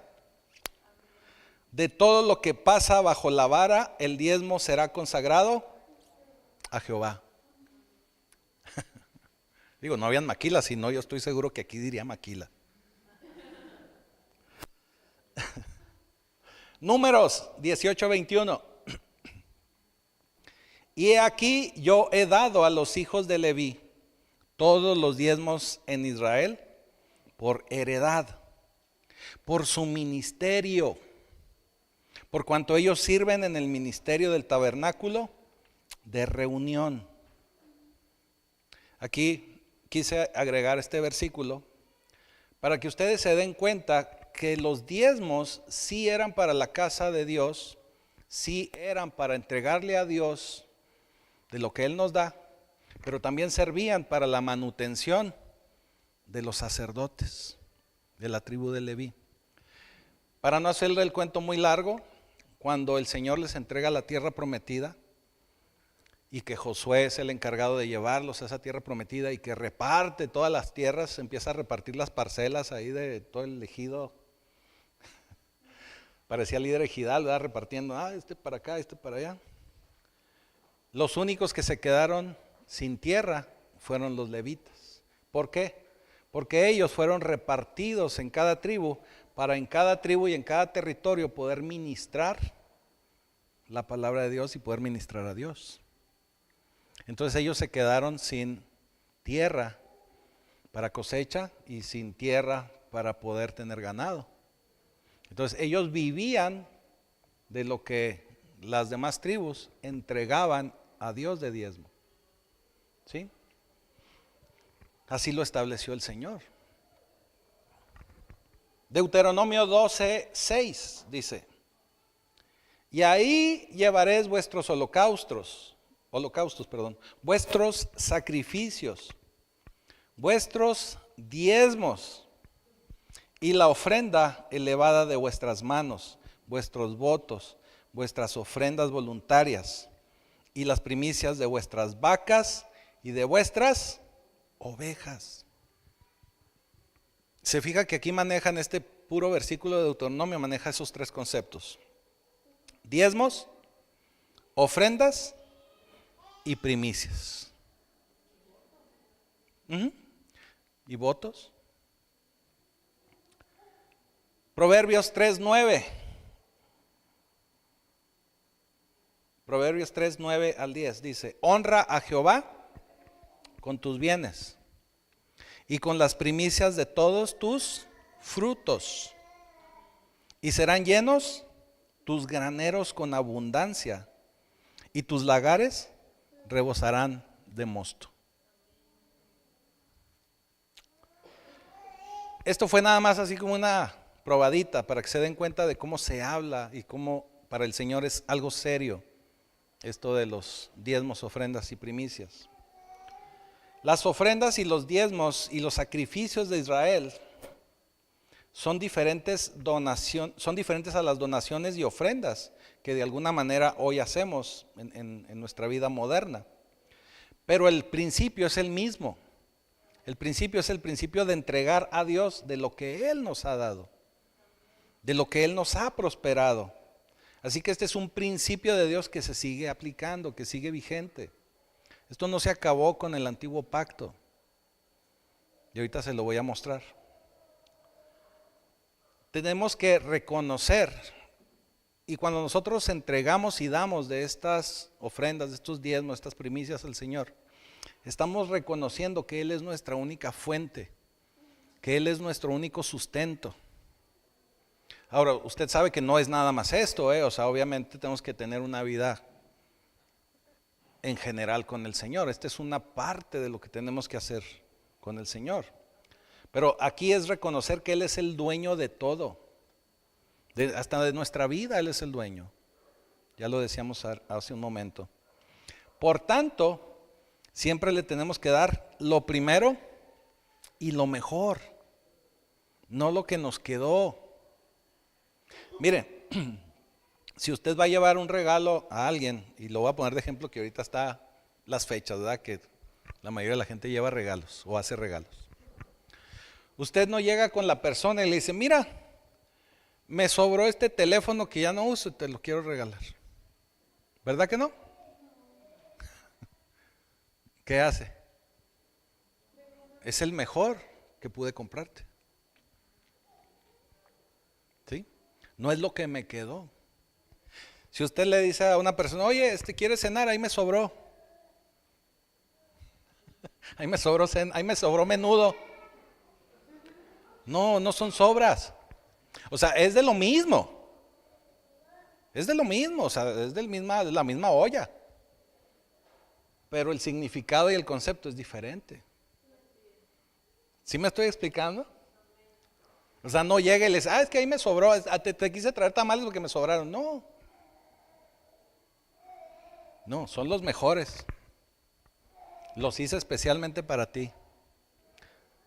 de todo lo que pasa bajo la vara, el diezmo será consagrado a Jehová. Digo, no habían maquilas, sino yo estoy seguro que aquí diría maquila. Números 18:21. Y he aquí yo he dado a los hijos de Leví todos los diezmos en Israel por heredad, por su ministerio, por cuanto ellos sirven en el ministerio del tabernáculo de reunión. Aquí quise agregar este versículo para que ustedes se den cuenta que los diezmos sí eran para la casa de Dios, sí eran para entregarle a Dios de lo que Él nos da, pero también servían para la manutención de los sacerdotes de la tribu de Leví. Para no hacerle el cuento muy largo, cuando el Señor les entrega la tierra prometida y que Josué es el encargado de llevarlos a esa tierra prometida y que reparte todas las tierras, empieza a repartir las parcelas ahí de todo el ejido. Parecía líder ejidal, ¿verdad? Repartiendo, este para acá, este para allá. Los únicos que se quedaron sin tierra fueron los levitas. ¿Por qué? Porque ellos fueron repartidos en cada tribu para en cada tribu y en cada territorio poder ministrar la palabra de Dios y poder ministrar a Dios. Entonces ellos se quedaron sin tierra para cosecha y sin tierra para poder tener ganado. Entonces ellos vivían de lo que las demás tribus entregaban a Dios de diezmo. ¿Sí? Así lo estableció el Señor. Deuteronomio 12:6 dice: y ahí llevaréis vuestros holocaustos, vuestros sacrificios, vuestros diezmos y la ofrenda elevada de vuestras manos, vuestros votos, vuestras ofrendas voluntarias y las primicias de vuestras vacas y de vuestras ovejas. Se fija que aquí manejan este puro versículo de Deuteronomio, maneja esos tres conceptos: diezmos, ofrendas y primicias. ¿Y votos? Proverbios 3:9. Proverbios 3:9 al 10 dice: honra a Jehová con tus bienes y con las primicias de todos tus frutos, y serán llenos tus graneros con abundancia, y tus lagares rebosarán de mosto. Esto fue nada más así como una probadita para que se den cuenta de cómo se habla y cómo para el Señor es algo serio esto de los diezmos, ofrendas y primicias. Las ofrendas y los diezmos y los sacrificios de Israel son diferentes a las donaciones y ofrendas que de alguna manera hoy hacemos en nuestra vida moderna. Pero el principio es el mismo. El principio es el principio de entregar a Dios de lo que Él nos ha dado, de lo que Él nos ha prosperado. Así que este es un principio de Dios que se sigue aplicando, que sigue vigente. Esto no se acabó con el antiguo pacto. Y ahorita se lo voy a mostrar. Tenemos que reconocer, y cuando nosotros entregamos y damos de estas ofrendas, de estos diezmos, estas primicias al Señor, estamos reconociendo que Él es nuestra única fuente, que Él es nuestro único sustento. Ahora, usted sabe que no es nada más esto, o sea, obviamente tenemos que tener una vida en general con el Señor. Esta es una parte de lo que tenemos que hacer con el Señor. Pero aquí es reconocer que Él es el dueño de todo, hasta de nuestra vida Él es el dueño. Ya lo decíamos hace un momento. Por tanto, siempre le tenemos que dar lo primero y lo mejor, no lo que nos quedó. Mire, si usted va a llevar un regalo a alguien, y lo voy a poner de ejemplo que ahorita está las fechas, ¿verdad? Que la mayoría de la gente lleva regalos o hace regalos. Usted no llega con la persona y le dice: mira, me sobró este teléfono que ya no uso y te lo quiero regalar. ¿Verdad que no? ¿Qué hace? Es el mejor que pude comprarte. ¿Sí? No es lo que me quedó. Si usted le dice a una persona: oye, ¿quieres cenar? Ahí me sobró. Ahí me sobró menudo. No, no son sobras. O sea, es de lo mismo. Es de lo mismo, o sea, es de la misma olla. Pero el significado y el concepto es diferente. ¿Sí me estoy explicando? O sea, no llega y le dice: es que ahí me sobró, te quise traer tamales porque me sobraron. No, son los mejores. Los hice especialmente para ti.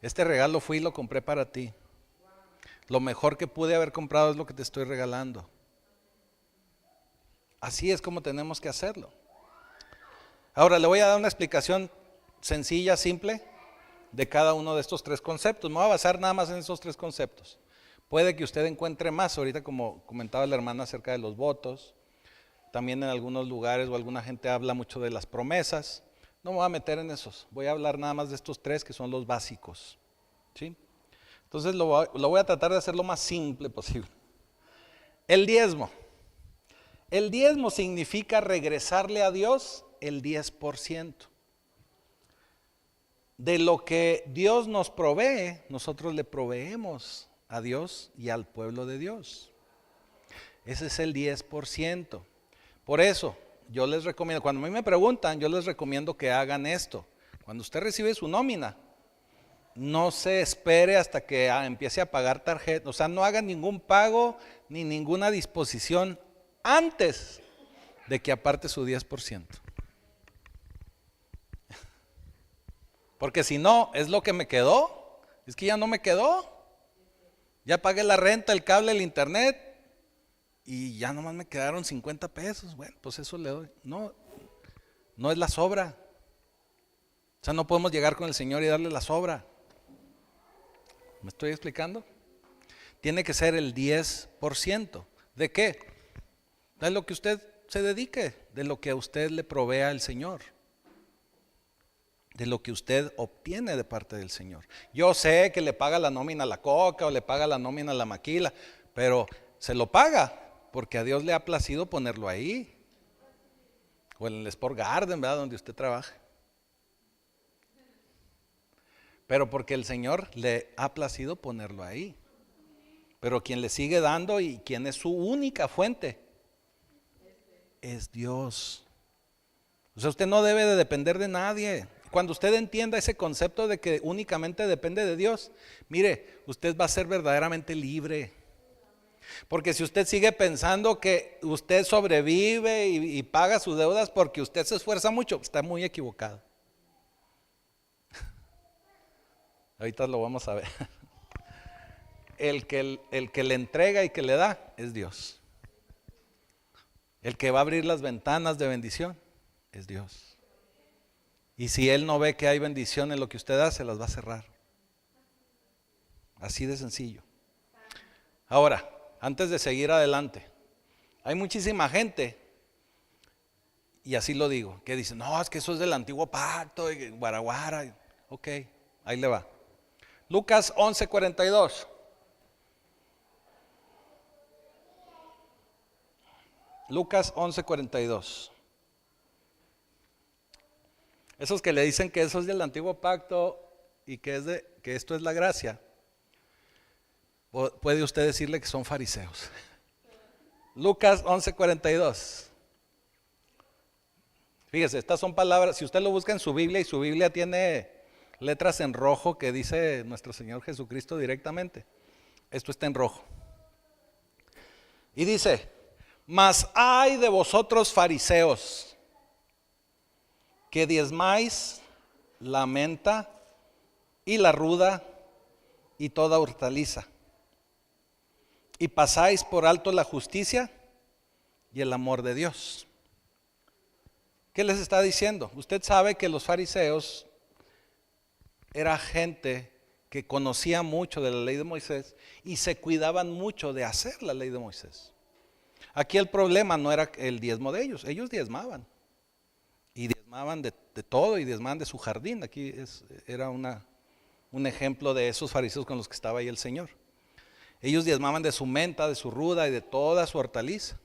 Este regalo fui y lo compré para ti. Lo mejor que pude haber comprado es lo que te estoy regalando. Así es como tenemos que hacerlo. Ahora le voy a dar una explicación sencilla, simple, de cada uno de estos tres conceptos. Me voy a basar nada más en esos tres conceptos. Puede que usted encuentre más, ahorita como comentaba la hermana acerca de los votos. También en algunos lugares o alguna gente habla mucho de las promesas. No me voy a meter en esos, voy a hablar nada más de estos tres que son los básicos. ¿Sí? Entonces lo voy a tratar de hacer lo más simple posible. El diezmo. El diezmo significa regresarle a Dios el 10%. De lo que Dios nos provee, nosotros le proveemos a Dios y al pueblo de Dios. Ese es el 10%. Por eso, yo les recomiendo, cuando a mí me preguntan, yo les recomiendo que hagan esto. Cuando usted recibe su nómina, no se espere hasta que empiece a pagar tarjeta. O sea, no haga ningún pago ni ninguna disposición antes de que aparte su 10%. Porque si no, es lo que me quedó. Es que ya no me quedó. Ya pagué la renta, el cable, el internet y ya nomás me quedaron 50 pesos. Bueno, pues eso le doy. No, no es la sobra. O sea, no podemos llegar con el Señor y darle la sobra. ¿Me estoy explicando? Tiene que ser el 10%. ¿De qué? De lo que usted se dedique, de lo que a usted le provea el Señor, de lo que usted obtiene de parte del Señor. Yo sé que le paga la nómina a la coca o le paga la nómina a la maquila, pero se lo paga porque a Dios le ha placido ponerlo ahí. O en el Sport Garden, ¿verdad? Donde usted trabaja. Pero porque el Señor le ha placido ponerlo ahí. Pero quien le sigue dando y quien es su única fuente es Dios. O sea, usted no debe de depender de nadie. Cuando usted entienda ese concepto de que únicamente depende de Dios, mire, usted va a ser verdaderamente libre. Porque si usted sigue pensando que usted sobrevive y paga sus deudas porque usted se esfuerza mucho, está muy equivocado. Ahorita lo vamos a ver. El que le entrega y que le da es Dios. El que va a abrir las ventanas de bendición es Dios. Y si Él no ve que hay bendición en lo que usted hace, las va a cerrar. Así de sencillo. Ahora, antes de seguir adelante, hay muchísima gente, y así lo digo, que dice, no, es que eso es del antiguo pacto, y guaraguara. Ok, ahí le va. Lucas 11:42. Lucas 11:42. Esos que le dicen que eso es del antiguo pacto y que esto es la gracia, puede usted decirle que son fariseos. Lucas 11:42. Fíjese, estas son palabras, si usted lo busca en su Biblia y su Biblia tiene letras en rojo que dice nuestro Señor Jesucristo directamente. Esto está en rojo. Y dice, mas ay de vosotros fariseos, que diezmáis la menta y la ruda y toda hortaliza, y pasáis por alto la justicia y el amor de Dios. ¿Qué les está diciendo? Usted sabe que los fariseos era gente que conocía mucho de la ley de Moisés y se cuidaban mucho de hacer la ley de Moisés. Aquí el problema no era el diezmo de ellos diezmaban. Y diezmaban de todo y diezmaban de su jardín. Aquí era un ejemplo de esos fariseos con los que estaba ahí el Señor. Ellos diezmaban de su menta, de su ruda y de toda su hortaliza.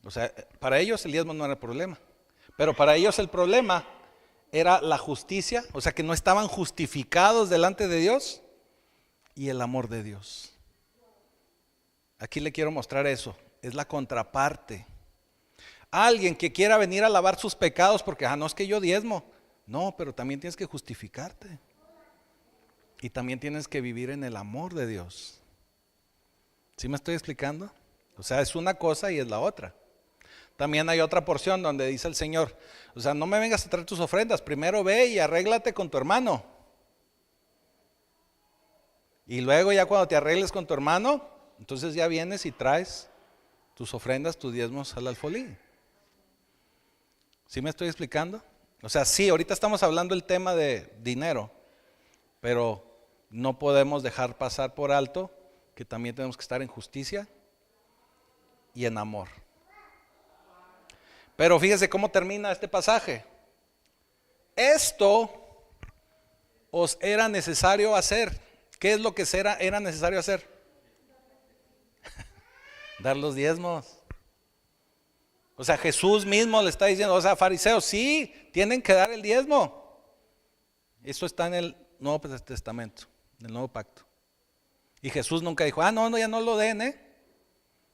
O sea, para ellos el diezmo no era el problema. Pero para ellos el problema era la justicia, o sea que no estaban justificados delante de Dios, y el amor de Dios. Aquí le quiero mostrar eso, es la contraparte. Alguien que quiera venir a lavar sus pecados porque, no es que yo diezmo. No, pero también tienes que justificarte. Y también tienes que vivir en el amor de Dios. ¿Sí me estoy explicando? O sea, es una cosa y es la otra. También hay otra porción donde dice el Señor, o sea, no me vengas a traer tus ofrendas, primero ve y arréglate con tu hermano. Y luego ya cuando te arregles con tu hermano, entonces ya vienes y traes tus ofrendas, tus diezmos al alfolí. ¿Sí me estoy explicando? O sea, sí, ahorita estamos hablando el tema de dinero, pero no podemos dejar pasar por alto que también tenemos que estar en justicia y en amor. Pero fíjese cómo termina este pasaje. Esto os era necesario hacer. ¿Qué es lo que era necesario hacer? Dar los diezmos. O sea, Jesús mismo le está diciendo, o sea, fariseos, sí, tienen que dar el diezmo. Eso está en el Nuevo Testamento, en el Nuevo Pacto. Y Jesús nunca dijo, no, ya no lo den,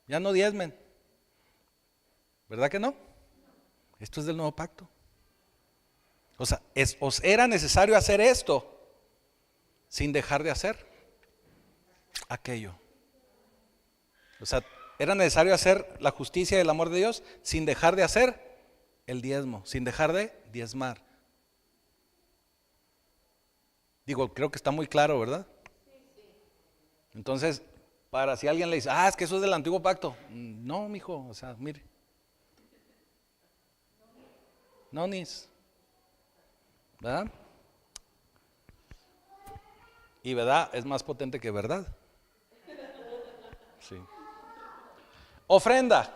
ya no diezmen. ¿Verdad que no? Esto es del Nuevo Pacto. O sea, os era necesario hacer esto sin dejar de hacer aquello. O sea, era necesario hacer la justicia y el amor de Dios sin dejar de hacer el diezmo, sin dejar de diezmar. Digo, creo que está muy claro, ¿verdad? Entonces, para si alguien le dice, es que eso es del antiguo pacto. No, mijo, o sea, mire. No, nis. ¿Verdad? Y verdad es más potente que verdad. Sí. Ofrenda.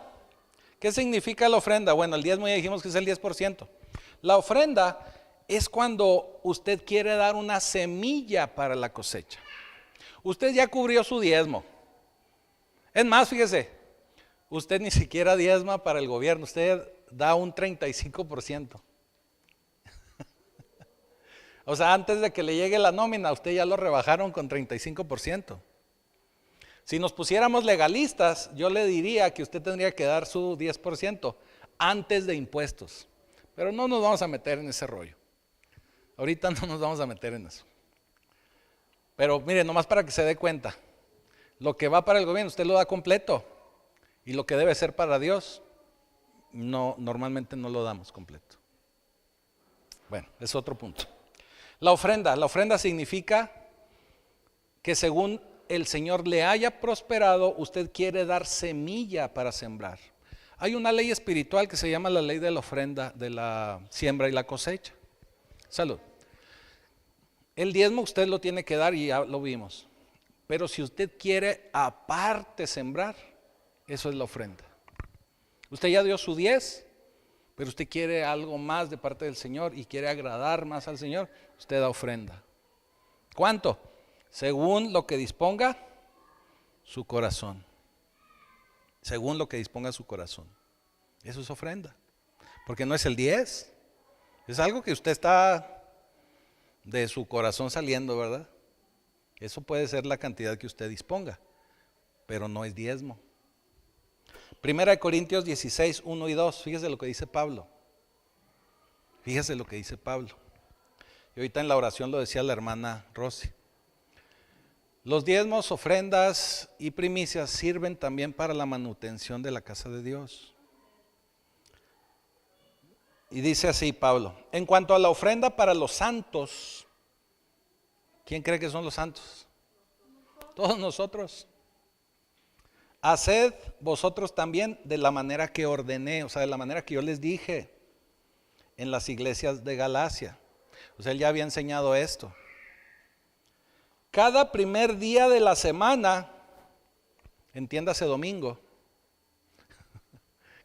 ¿Qué significa la ofrenda? Bueno, el diezmo ya dijimos que es el 10%. La ofrenda es cuando usted quiere dar una semilla para la cosecha. Usted ya cubrió su diezmo. Es más, fíjese, usted ni siquiera diezma para el gobierno, usted da un 35%. O sea, antes de que le llegue la nómina, usted ya lo rebajaron con 35%. Si nos pusiéramos legalistas, yo le diría que usted tendría que dar su 10% antes de impuestos. Pero no nos vamos a meter en ese rollo. Ahorita no nos vamos a meter en eso. Pero mire, nomás para que se dé cuenta, lo que va para el gobierno usted lo da completo. Y lo que debe ser para Dios, no, normalmente no lo damos completo. Bueno, es otro punto. La ofrenda significa que según el Señor le haya prosperado, usted quiere dar semilla para sembrar. Hay una ley espiritual que se llama la ley de la ofrenda, de la siembra y la cosecha. Salud. El diezmo usted lo tiene que dar y ya lo vimos. Pero si usted quiere aparte sembrar, eso es la ofrenda. Usted ya dio su 10, pero usted quiere algo más de parte del Señor y quiere agradar más al Señor, usted da ofrenda. ¿Cuánto? Según lo que disponga su corazón. Según lo que disponga su corazón. Eso es ofrenda. Porque no es el 10. Es algo que usted está de su corazón saliendo, ¿verdad? Eso puede ser la cantidad que usted disponga, pero no es diezmo. Primera de Corintios 16, 1 y 2. Fíjese lo que dice Pablo. Fíjese lo que dice Pablo. Y ahorita en la oración lo decía la hermana Rosy. Los diezmos, ofrendas y primicias sirven también para la manutención de la casa de Dios. Y dice así Pablo, en cuanto a la ofrenda para los santos, ¿quién cree que son los santos? Todos nosotros. Haced vosotros también de la manera que ordené, o sea, de la manera que yo les dije en las iglesias de Galacia. O sea, él ya había enseñado esto. Cada primer día de la semana, entiéndase domingo,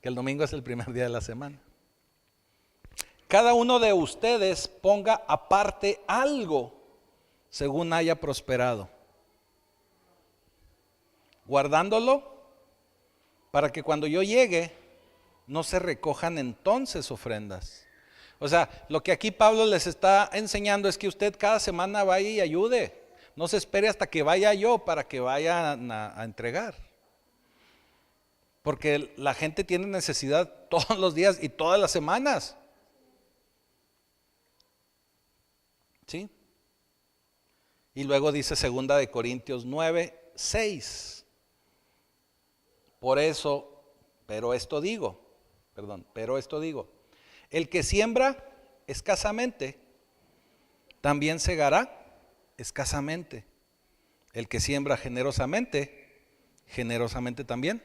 que el domingo es el primer día de la semana. Cada uno de ustedes ponga aparte algo según haya prosperado, guardándolo para que cuando yo llegue no se recojan entonces ofrendas. O sea, lo que aquí Pablo les está enseñando es que usted cada semana vaya y ayude. No se espere hasta que vaya yo para que vayan a entregar. Porque la gente tiene necesidad todos los días y todas las semanas. ¿Sí? Y luego dice 2 de Corintios 9, 6. Por eso, pero esto digo, el que siembra escasamente, también segará escasamente. El que siembra generosamente, generosamente también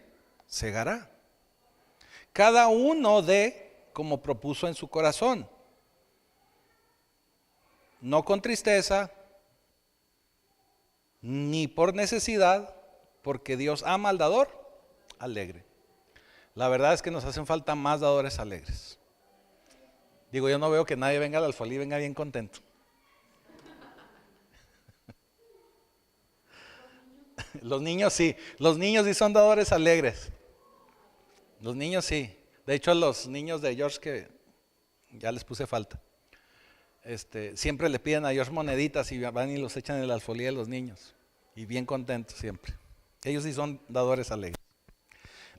segará. Cada uno dé como propuso en su corazón, no con tristeza, ni por necesidad, porque Dios ama al dador alegre. La verdad es que nos hacen falta más dadores alegres. Digo, yo no veo que nadie venga al alfolí y venga bien contento. Los niños sí son dadores alegres. Los niños sí. De hecho, los niños de George, que ya les puse falta, siempre le piden a George moneditas y van y los echan en la alfolí de los niños. Y bien contentos siempre. Ellos sí son dadores alegres.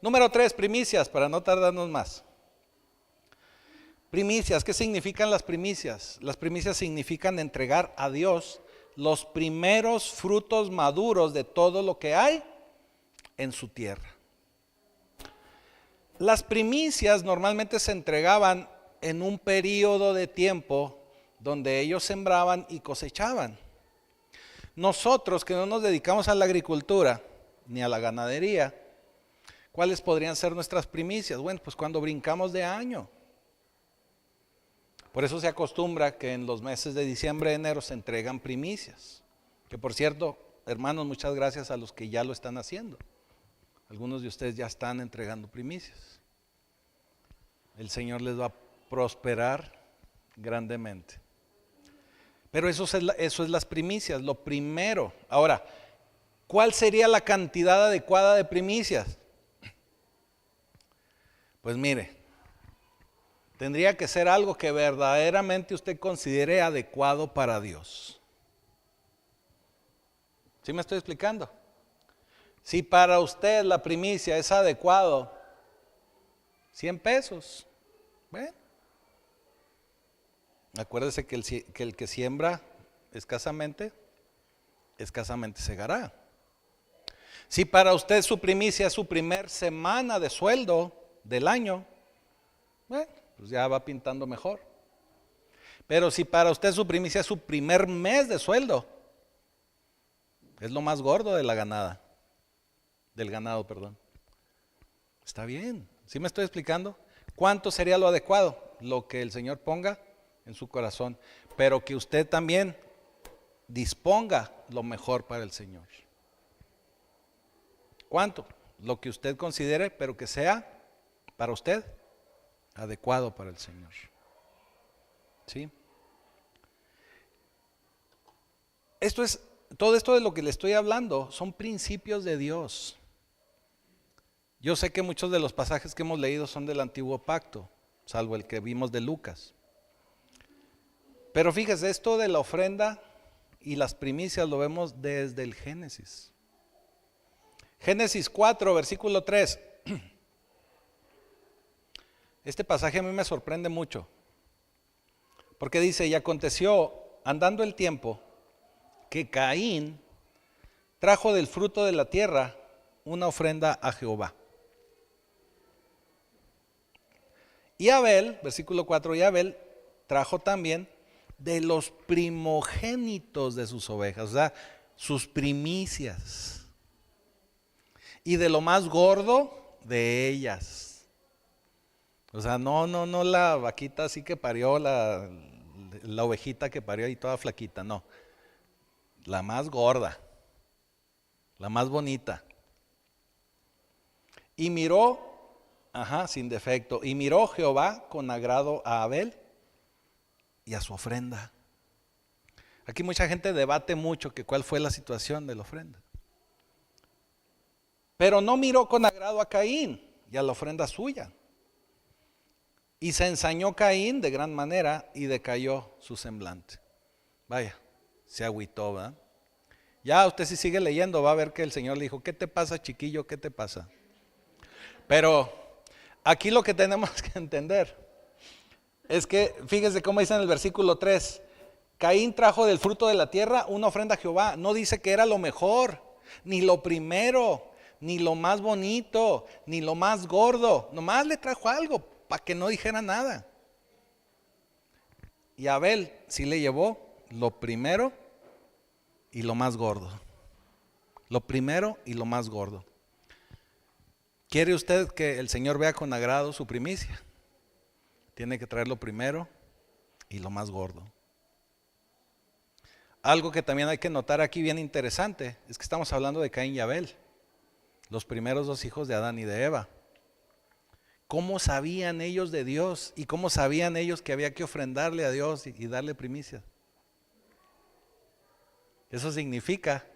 Número 3, primicias, para no tardarnos más. Primicias, ¿qué significan las primicias? Las primicias significan entregar a Dios los primeros frutos maduros de todo lo que hay en su tierra. Las primicias normalmente se entregaban en un periodo de tiempo donde ellos sembraban y cosechaban. Nosotros que no nos dedicamos a la agricultura ni a la ganadería, ¿cuáles podrían ser nuestras primicias? Bueno, pues cuando brincamos de año. Por eso se acostumbra que en los meses de diciembre, enero se entregan primicias. Que por cierto, hermanos, muchas gracias a los que ya lo están haciendo. Algunos de ustedes ya están entregando primicias. El Señor les va a prosperar grandemente. Pero eso es las primicias, lo primero. Ahora, ¿cuál sería la cantidad adecuada de primicias? Pues mire, tendría que ser algo que verdaderamente usted considere adecuado para Dios. ¿Sí me estoy explicando? Si para usted la primicia es adecuado, 100 pesos. Bueno, acuérdese que el que siembra escasamente segará. Si para usted su primicia es su primer semana de sueldo del año, bueno, pues ya va pintando mejor. Pero si para usted su primicia es su primer mes de sueldo, es lo más gordo de la ganada. Del ganado, perdón. Está bien, ¿sí me estoy explicando? ¿Cuánto sería lo adecuado? Lo que el Señor ponga en su corazón, pero que usted también disponga lo mejor para el Señor. ¿Cuánto? Lo que usted considere, pero que sea para usted adecuado para el Señor. ¿Sí? Todo esto de lo que le estoy hablando son principios de Dios. Yo sé que muchos de los pasajes que hemos leído son del Antiguo Pacto, salvo el que vimos de Lucas. Pero fíjese, esto de la ofrenda y las primicias lo vemos desde el Génesis. Génesis 4, versículo 3. Este pasaje a mí me sorprende mucho, porque dice, y aconteció, andando el tiempo, que Caín trajo del fruto de la tierra una ofrenda a Jehová. Y Abel, versículo 4, y Abel trajo también de los primogénitos de sus ovejas, o sea, sus primicias, y de lo más gordo de ellas. O sea, no la vaquita así que parió, la ovejita que parió y toda flaquita, no. La más gorda, la más bonita. Y miró, sin defecto, y miró Jehová con agrado a Abel y a su ofrenda. Aquí mucha gente debate mucho que cuál fue la situación de la ofrenda. Pero no miró con agrado a Caín y a la ofrenda suya. Y se ensañó Caín de gran manera y decayó su semblante. Vaya, se agüitó, ¿verdad? Ya usted si sigue leyendo va a ver que el Señor le dijo, ¿qué te pasa, chiquillo? ¿Qué te pasa? Pero aquí lo que tenemos que entender es que, fíjese cómo dice en el versículo 3, Caín trajo del fruto de la tierra una ofrenda a Jehová. No dice que era lo mejor, ni lo primero, ni lo más bonito, ni lo más gordo. Nomás le trajo algo para que no dijera nada. Y Abel sí le llevó lo primero y lo más gordo. Lo primero y lo más gordo. ¿Quiere usted que el Señor vea con agrado su primicia? Tiene que traer lo primero y lo más gordo. Algo que también hay que notar aquí bien interesante es que estamos hablando de Caín y Abel, los primeros dos hijos de Adán y de Eva. ¿Cómo sabían ellos de Dios y cómo sabían ellos que había que ofrendarle a Dios y darle primicia? Eso significa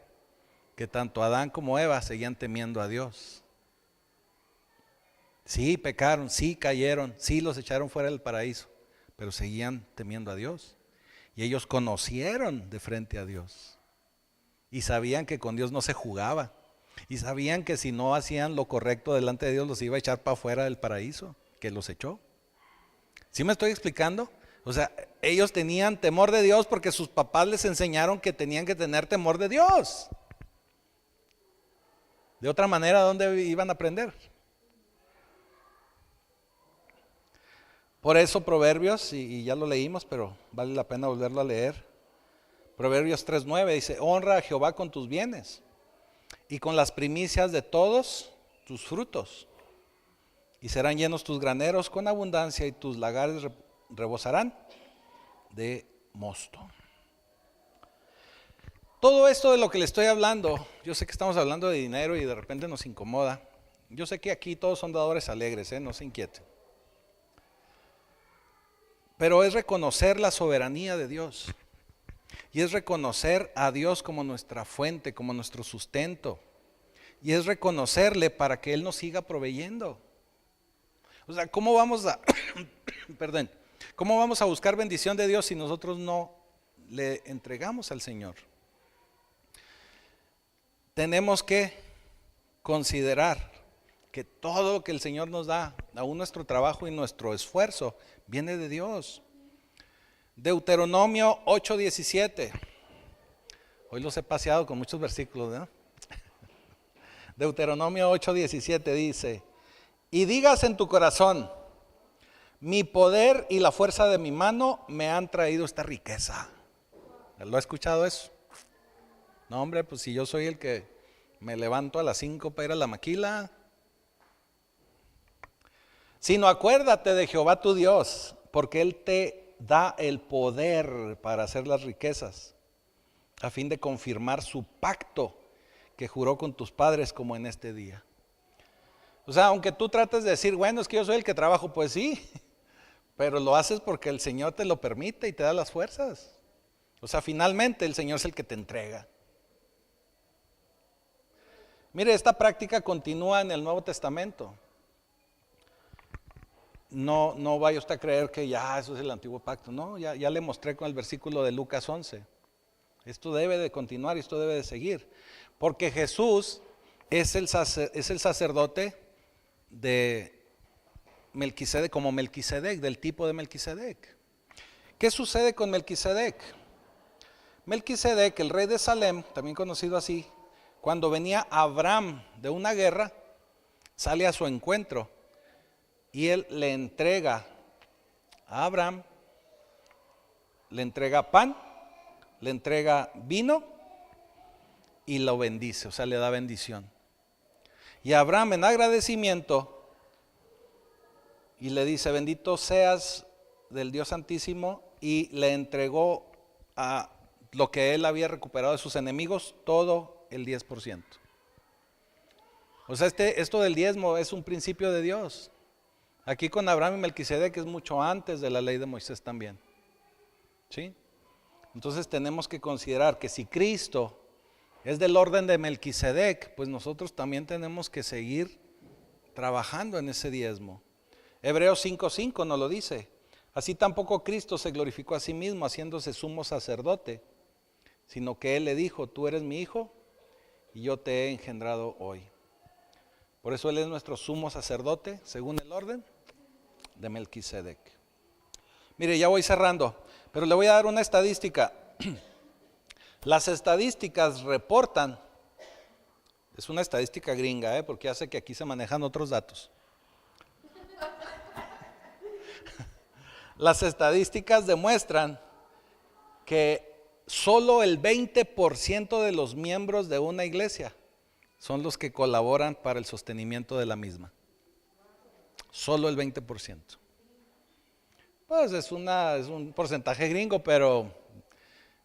que tanto Adán como Eva seguían temiendo a Dios. Sí, pecaron, sí cayeron, sí los echaron fuera del paraíso, pero seguían temiendo a Dios. Y ellos conocieron de frente a Dios. Y sabían que con Dios no se jugaba. Y sabían que si no hacían lo correcto delante de Dios, los iba a echar para afuera del paraíso, que los echó. ¿Sí me estoy explicando? O sea, ellos tenían temor de Dios porque sus papás les enseñaron que tenían que tener temor de Dios. De otra manera, ¿dónde iban a aprender? Por eso Proverbios, y ya lo leímos, pero vale la pena volverlo a leer. Proverbios 3:9 dice: honra a Jehová con tus bienes y con las primicias de todos tus frutos. Y serán llenos tus graneros con abundancia y tus lagares rebosarán de mosto. Todo esto de lo que le estoy hablando, yo sé que estamos hablando de dinero y de repente nos incomoda. Yo sé que aquí todos son dadores alegres, no se inquieten. Pero es reconocer la soberanía de Dios. Y es reconocer a Dios como nuestra fuente, como nuestro sustento. Y es reconocerle para que Él nos siga proveyendo. O sea, ¿cómo vamos a ¿cómo vamos a buscar bendición de Dios si nosotros no le entregamos al Señor? Tenemos que considerar que todo lo que el Señor nos da, aún nuestro trabajo y nuestro esfuerzo, viene de Dios. Deuteronomio 8:17. Hoy los he paseado con muchos versículos, ¿no? Deuteronomio 8:17 dice: y digas en tu corazón, mi poder y la fuerza de mi mano me han traído esta riqueza. ¿Lo ha escuchado eso? No, hombre, pues si yo soy el que me levanto a las 5 para ir a la maquila. Sino acuérdate de Jehová tu Dios, porque Él te da el poder para hacer las riquezas, a fin de confirmar su pacto que juró con tus padres como en este día. O sea, aunque tú trates de decir, bueno, es que yo soy el que trabajo, pues sí, pero lo haces porque el Señor te lo permite y te da las fuerzas. O sea, finalmente el Señor es el que te entrega. Mire, esta práctica continúa en el Nuevo Testamento. No vaya usted a creer que ya eso es el antiguo pacto. No, ya le mostré con el versículo de Lucas 11. Esto debe de continuar y esto debe de seguir. Porque Jesús es el sacerdote de Melquisedec, como Melquisedec, del tipo de Melquisedec. ¿Qué sucede con Melquisedec? Melquisedec, el rey de Salem, también conocido así, cuando venía Abraham de una guerra, sale a su encuentro y él le entrega a Abraham, le entrega pan, le entrega vino y lo bendice, o sea, le da bendición. Y Abraham, en agradecimiento, y le dice: bendito seas del Dios Santísimo, y le entregó a lo que él había recuperado de sus enemigos, todo el 10%. O sea, esto del diezmo es un principio de Dios. Aquí con Abraham y Melquisedec es mucho antes de la ley de Moisés también. ¿Sí? Entonces tenemos que considerar que si Cristo es del orden de Melquisedec, pues nosotros también tenemos que seguir trabajando en ese diezmo. Hebreos 5:5 nos lo dice: así tampoco Cristo se glorificó a sí mismo haciéndose sumo sacerdote, sino que Él le dijo: tú eres mi hijo y yo te he engendrado hoy. Por eso Él es nuestro sumo sacerdote según el orden de Melquisedec. Mire, ya voy cerrando, pero le voy a dar una estadística. Las estadísticas reportan, es una estadística gringa, porque ya sé que aquí se manejan otros datos. Las estadísticas demuestran que solo el 20% de los miembros de una iglesia son los que colaboran para el sostenimiento de la misma. Solo el 20%. Pues es un porcentaje gringo, pero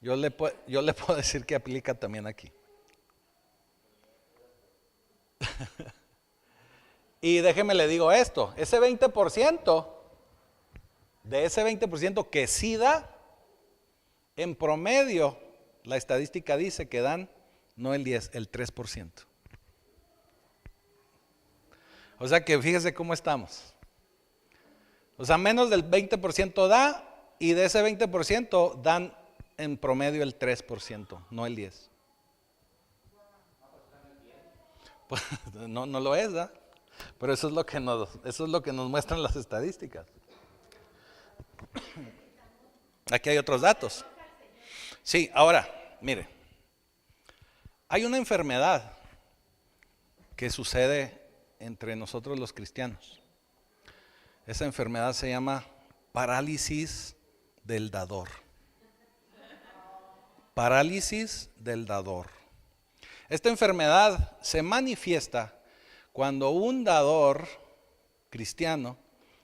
yo le puedo decir que aplica también aquí. Y déjeme le digo esto: ese 20%, de ese 20% que sí da, en promedio, la estadística dice que dan no el 10, el 3%. O sea que fíjese cómo estamos. O sea, menos del 20% da, y de ese 20% dan en promedio el 3%, no el 10%. Pues, no lo es, ¿verdad? Pero eso es lo que nos muestran las estadísticas. Aquí hay otros datos. Sí, ahora, mire, hay una enfermedad que sucede entre nosotros los cristianos. Esa enfermedad se llama parálisis del dador. Parálisis del dador. Esta enfermedad se manifiesta cuando un dador cristiano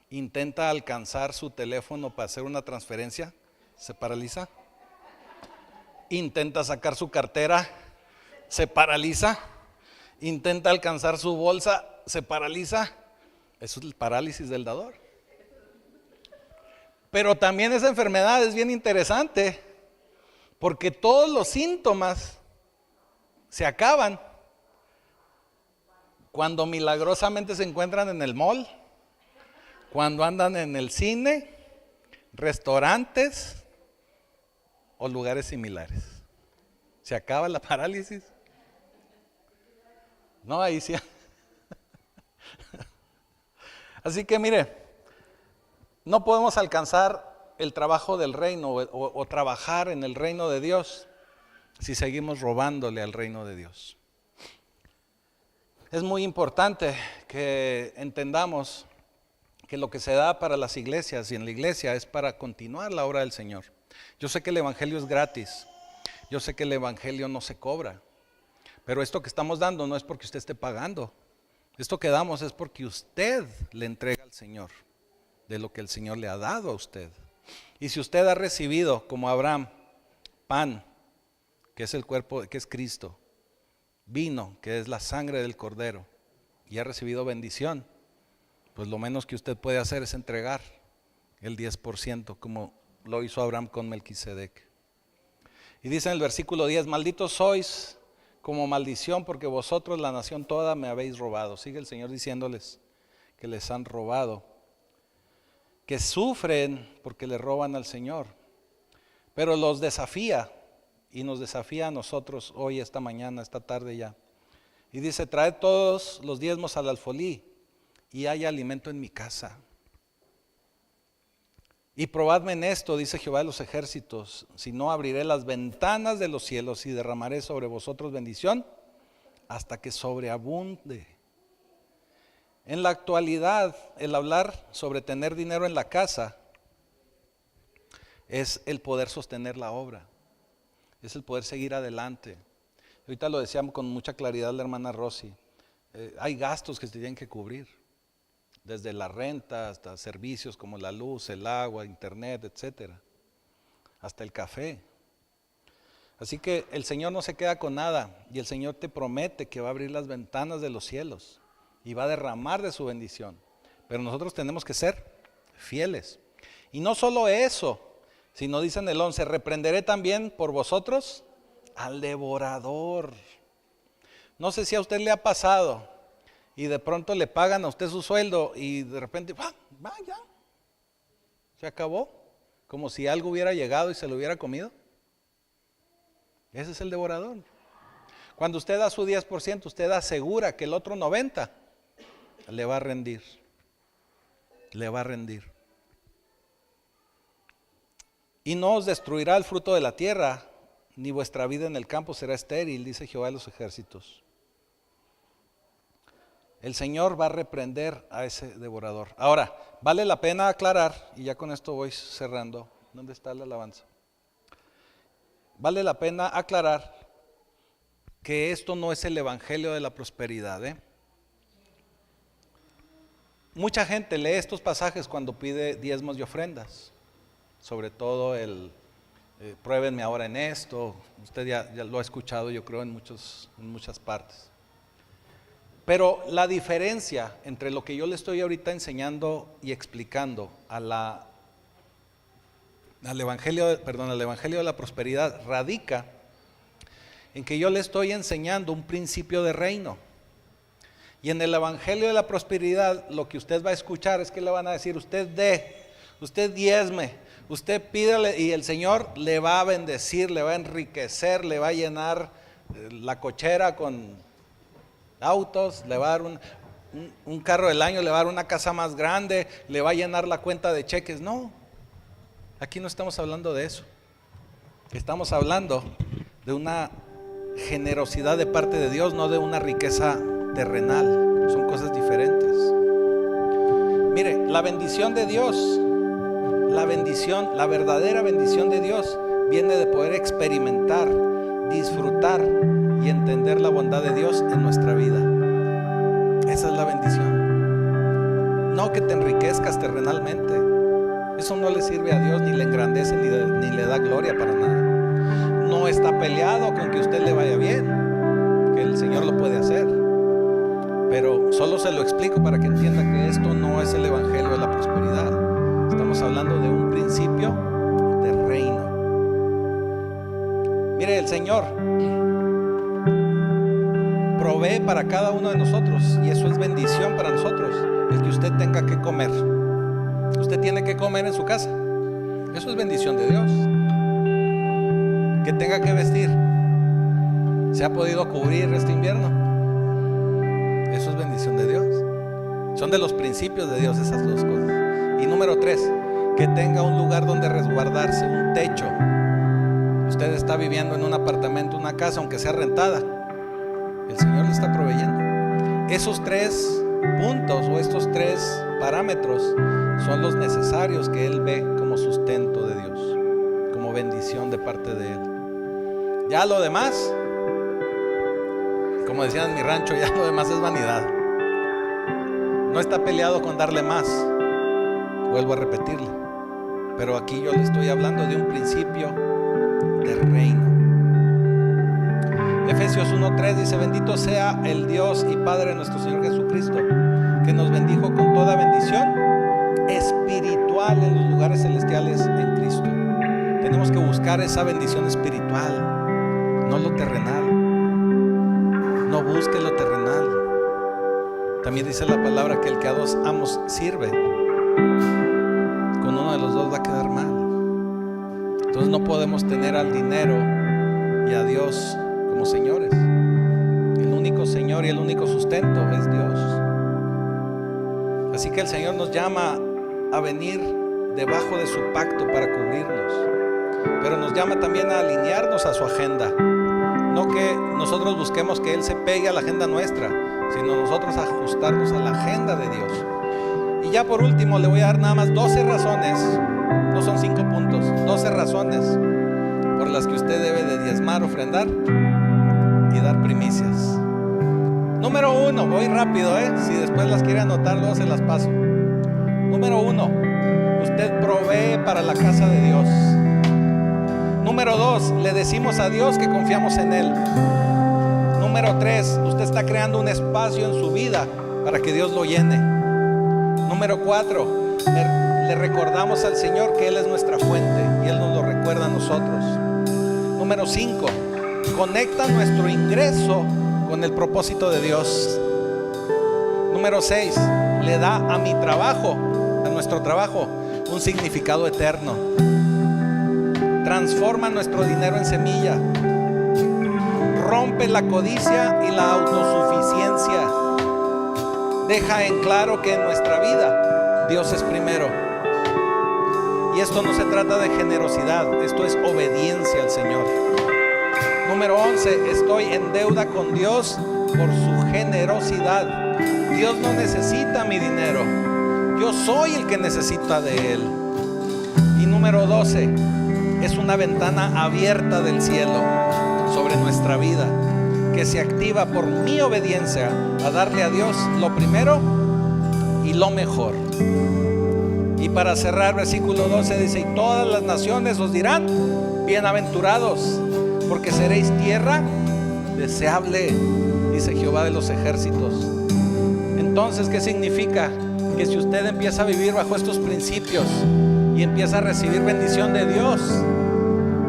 intenta alcanzar su teléfono para hacer una transferencia, se paraliza. Intenta sacar su cartera, se paraliza. Intenta alcanzar su bolsa, se paraliza. Eso es el parálisis del dador. Pero también esa enfermedad es bien interesante, porque todos los síntomas se acaban cuando milagrosamente se encuentran en el mall, cuando andan en el cine, restaurantes o lugares similares. Se acaba la parálisis. No, ahí sí. Así que mire, no podemos alcanzar el trabajo del reino o trabajar en el reino de Dios si seguimos robándole al reino de Dios. Es muy importante que entendamos que lo que se da para las iglesias y en la iglesia es para continuar la obra del Señor. Yo sé que el evangelio es gratis, yo sé que el evangelio no se cobra, pero esto que estamos dando no es porque usted esté pagando. Esto que damos es porque usted le entrega al Señor de lo que el Señor le ha dado a usted. Y si usted ha recibido, como Abraham, pan, que es el cuerpo, que es Cristo, vino, que es la sangre del Cordero, y ha recibido bendición, pues lo menos que usted puede hacer es entregar el 10%, como lo hizo Abraham con Melquisedec. Y dice en el versículo 10, malditos sois como maldición, porque vosotros, la nación toda, me habéis robado. Sigue el Señor diciéndoles que les han robado, que sufren porque le roban al Señor, pero los desafía y nos desafía a nosotros hoy, esta mañana, esta tarde ya. Y dice, traed todos los diezmos al alfolí y haya alimento en mi casa. Y probadme en esto, dice Jehová de los ejércitos, si no abriré las ventanas de los cielos y derramaré sobre vosotros bendición hasta que sobreabunde. En la actualidad, el hablar sobre tener dinero en la casa es el poder sostener la obra, es el poder seguir adelante. Ahorita lo decíamos con mucha claridad la hermana Rosy, hay gastos que se tienen que cubrir, desde la renta hasta servicios como la luz, el agua, internet, etcétera, hasta el café. Así que el Señor no se queda con nada y el Señor te promete que va a abrir las ventanas de los cielos y va a derramar de su bendición. Pero nosotros tenemos que ser fieles. Y no solo eso, sino dice en el 11, reprenderé también por vosotros al devorador. No sé si a usted le ha pasado y de pronto le pagan a usted su sueldo y de repente, ya, se acabó, como si algo hubiera llegado y se lo hubiera comido. Ese es el devorador. Cuando usted da su 10%, usted asegura que el otro 90% le va a rendir. Le va a rendir. Y no os destruirá el fruto de la tierra, ni vuestra vida en el campo será estéril, dice Jehová de los ejércitos. El Señor va a reprender a ese devorador. Ahora, vale la pena aclarar, y ya con esto voy cerrando. ¿Dónde está la alabanza? Vale la pena aclarar que esto no es el evangelio de la prosperidad, Mucha gente lee estos pasajes cuando pide diezmos y ofrendas, sobre todo el pruébenme ahora en esto. Usted ya lo ha escuchado, yo creo, en muchas partes. Pero la diferencia entre lo que yo le estoy ahorita enseñando y explicando al evangelio de la prosperidad radica en que yo le estoy enseñando un principio de reino. Y en el evangelio de la prosperidad lo que usted va a escuchar es que le van a decir, usted dé, usted diezme, usted pídale y el Señor le va a bendecir, le va a enriquecer, le va a llenar la cochera con autos, le va a dar un carro del año, le va a dar una casa más grande, le va a llenar la cuenta de cheques. No, Aquí no estamos hablando de eso. Estamos hablando de una generosidad de parte de Dios, no de una riqueza terrenal. Son cosas diferentes. Mire, la bendición de Dios, la verdadera bendición de Dios viene de poder experimentar, disfrutar y entender la bondad de Dios en nuestra vida. Esa es la bendición. No que te enriquezcas terrenalmente. Eso no le sirve a Dios, ni le engrandece, ni le da gloria para nada. No está peleado con que a usted le vaya bien, que el Señor lo puede hacer. Pero solo se lo explico para que entienda que esto no es el evangelio de la prosperidad. Estamos hablando de un principio de reino. Mire, el Señor provee para cada uno de nosotros, y eso es bendición para nosotros, el que usted tenga que comer. Usted tiene que comer en su casa. Eso es bendición de Dios. Que tenga que vestir. ¿Se ha podido cubrir este invierno? Eso es bendición de Dios. Son de los principios de Dios esas dos cosas. Y número 3, que tenga un lugar donde resguardarse, un techo. Usted está viviendo en un apartamento, una casa, aunque sea rentada. El Señor le está proveyendo. Esos 3 puntos o estos 3 parámetros son los necesarios que Él ve como sustento de Dios, como bendición de parte de Él. Ya lo demás, como decían en mi rancho, ya lo demás es vanidad. No está peleado con darle más, vuelvo a repetirle, pero aquí yo le estoy hablando de un principio de reino. Efesios 1:3 dice: bendito sea el Dios y Padre de nuestro Señor Jesucristo, que nos bendijo con toda bendición espiritual en los lugares celestiales en Cristo. Tenemos que buscar esa bendición espiritual, no lo terrenal. No busque lo terrenal. También dice la palabra que el que a 2 amos sirve, con uno de los 2 va a quedar mal. Entonces no podemos tener al dinero y a Dios como señores. El único Señor y el único sustento es Dios. Así que el Señor nos llama a venir debajo de su pacto para cubrirnos, pero nos llama también a alinearnos a su agenda. No que nosotros busquemos que Él se pegue a la agenda nuestra, sino nosotros ajustarnos a la agenda de Dios. Y ya por último le voy a dar nada más 12 razones, no son 5 puntos, 12 razones por las que usted debe de diezmar, ofrendar y dar primicias. Número 1, voy rápido, si después las quiere anotar, luego se las paso. Número 1, usted provee para la casa de Dios. Número 2, le decimos a Dios que confiamos en Él. Número 3, usted está creando un espacio en su vida para que Dios lo llene. Número 4, le recordamos al Señor que Él es nuestra fuente y Él nos lo recuerda a nosotros. Número 5, conecta nuestro ingreso con el propósito de Dios. Número 6, le da a mi trabajo, a nuestro trabajo, un significado eterno. Transforma nuestro dinero en semilla. Rompe la codicia y la autosuficiencia. Deja en claro que en nuestra vida Dios es primero. Y esto no se trata de generosidad, esto es obediencia al Señor. Número 11, estoy en deuda con Dios por su generosidad. Dios no necesita mi dinero, yo soy el que necesita de Él. Y número 12, es una ventana abierta del cielo sobre nuestra vida, que se activa por mi obediencia a darle a Dios lo primero y lo mejor. Y para cerrar, versículo 12 dice: y todas las naciones os dirán, bienaventurados, porque seréis tierra deseable, dice Jehová de los ejércitos. Entonces, ¿qué significa? Que si usted empieza a vivir bajo estos principios y empieza a recibir bendición de Dios,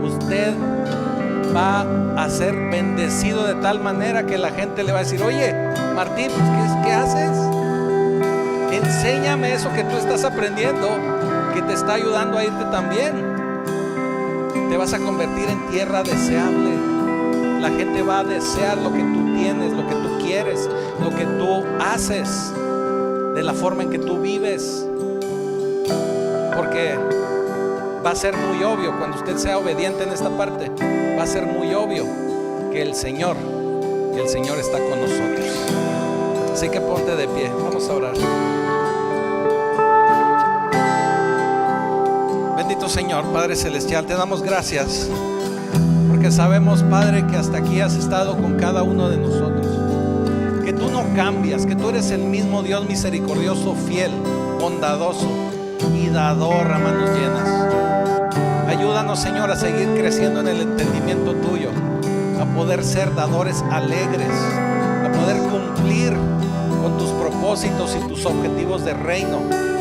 usted va a ser bendecido de tal manera que la gente le va a decir: oye, Martín, pues, ¿qué haces? Enséñame eso que tú estás aprendiendo, que te está ayudando a irte también. Te vas a convertir en tierra deseable. La gente va a desear lo que tú tienes, lo que tú quieres, lo que tú haces, de la forma en que tú vives. Porque va a ser muy obvio, cuando usted sea obediente en esta parte, va a ser muy obvio que el Señor está con nosotros. Así que ponte de pie, vamos a orar. Bendito Señor, Padre Celestial, te damos gracias porque sabemos, Padre, que hasta aquí has estado con cada uno de nosotros, que tú no cambias, que tú eres el mismo Dios misericordioso, fiel, bondadoso y dador a manos llenas. Ayúdanos, Señor, a seguir creciendo en el entendimiento tuyo, a poder ser dadores alegres, a poder cumplir con tus propósitos y tus objetivos de reino,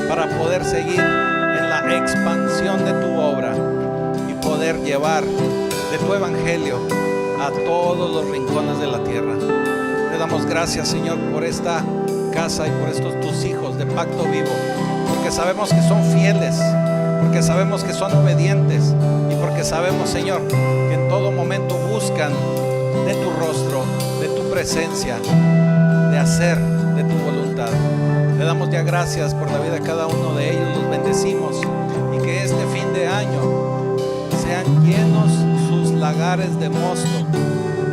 para poder seguir en la expansión de tu obra y poder llevar de tu evangelio a todos los rincones de la tierra. Te damos gracias, Señor, por esta casa y por estos tus hijos de Pacto Vivo, porque sabemos que son fieles, porque sabemos que son obedientes y porque sabemos, Señor, que en todo momento buscan de tu rostro, de tu presencia, de hacer de tu voluntad. Te damos ya gracias por la vida de cada uno de ellos, los bendecimos, y que este fin de año sean llenos sus lagares de mosto,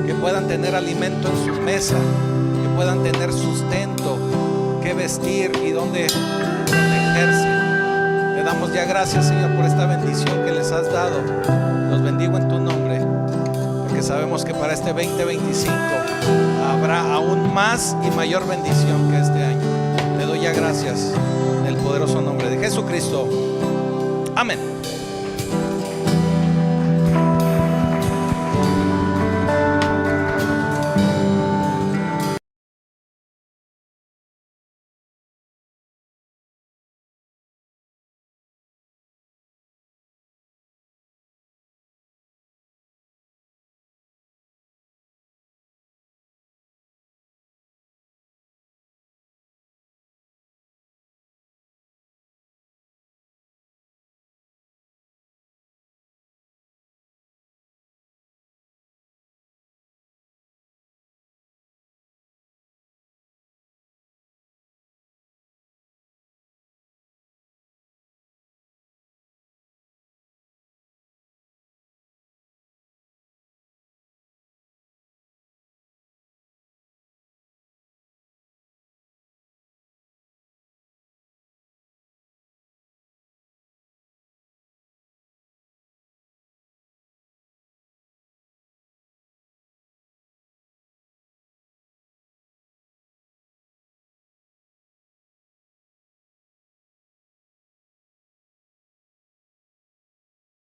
que puedan tener alimento en su mesa, que puedan tener sustento, que vestir y donde protegerse. Te damos ya gracias, Señor, por esta bendición que les has dado. Los bendigo en tu nombre, porque sabemos que para este 2025 habrá aún más y mayor bendición que este año. Te doy ya gracias en el poderoso nombre de Jesucristo. Amén.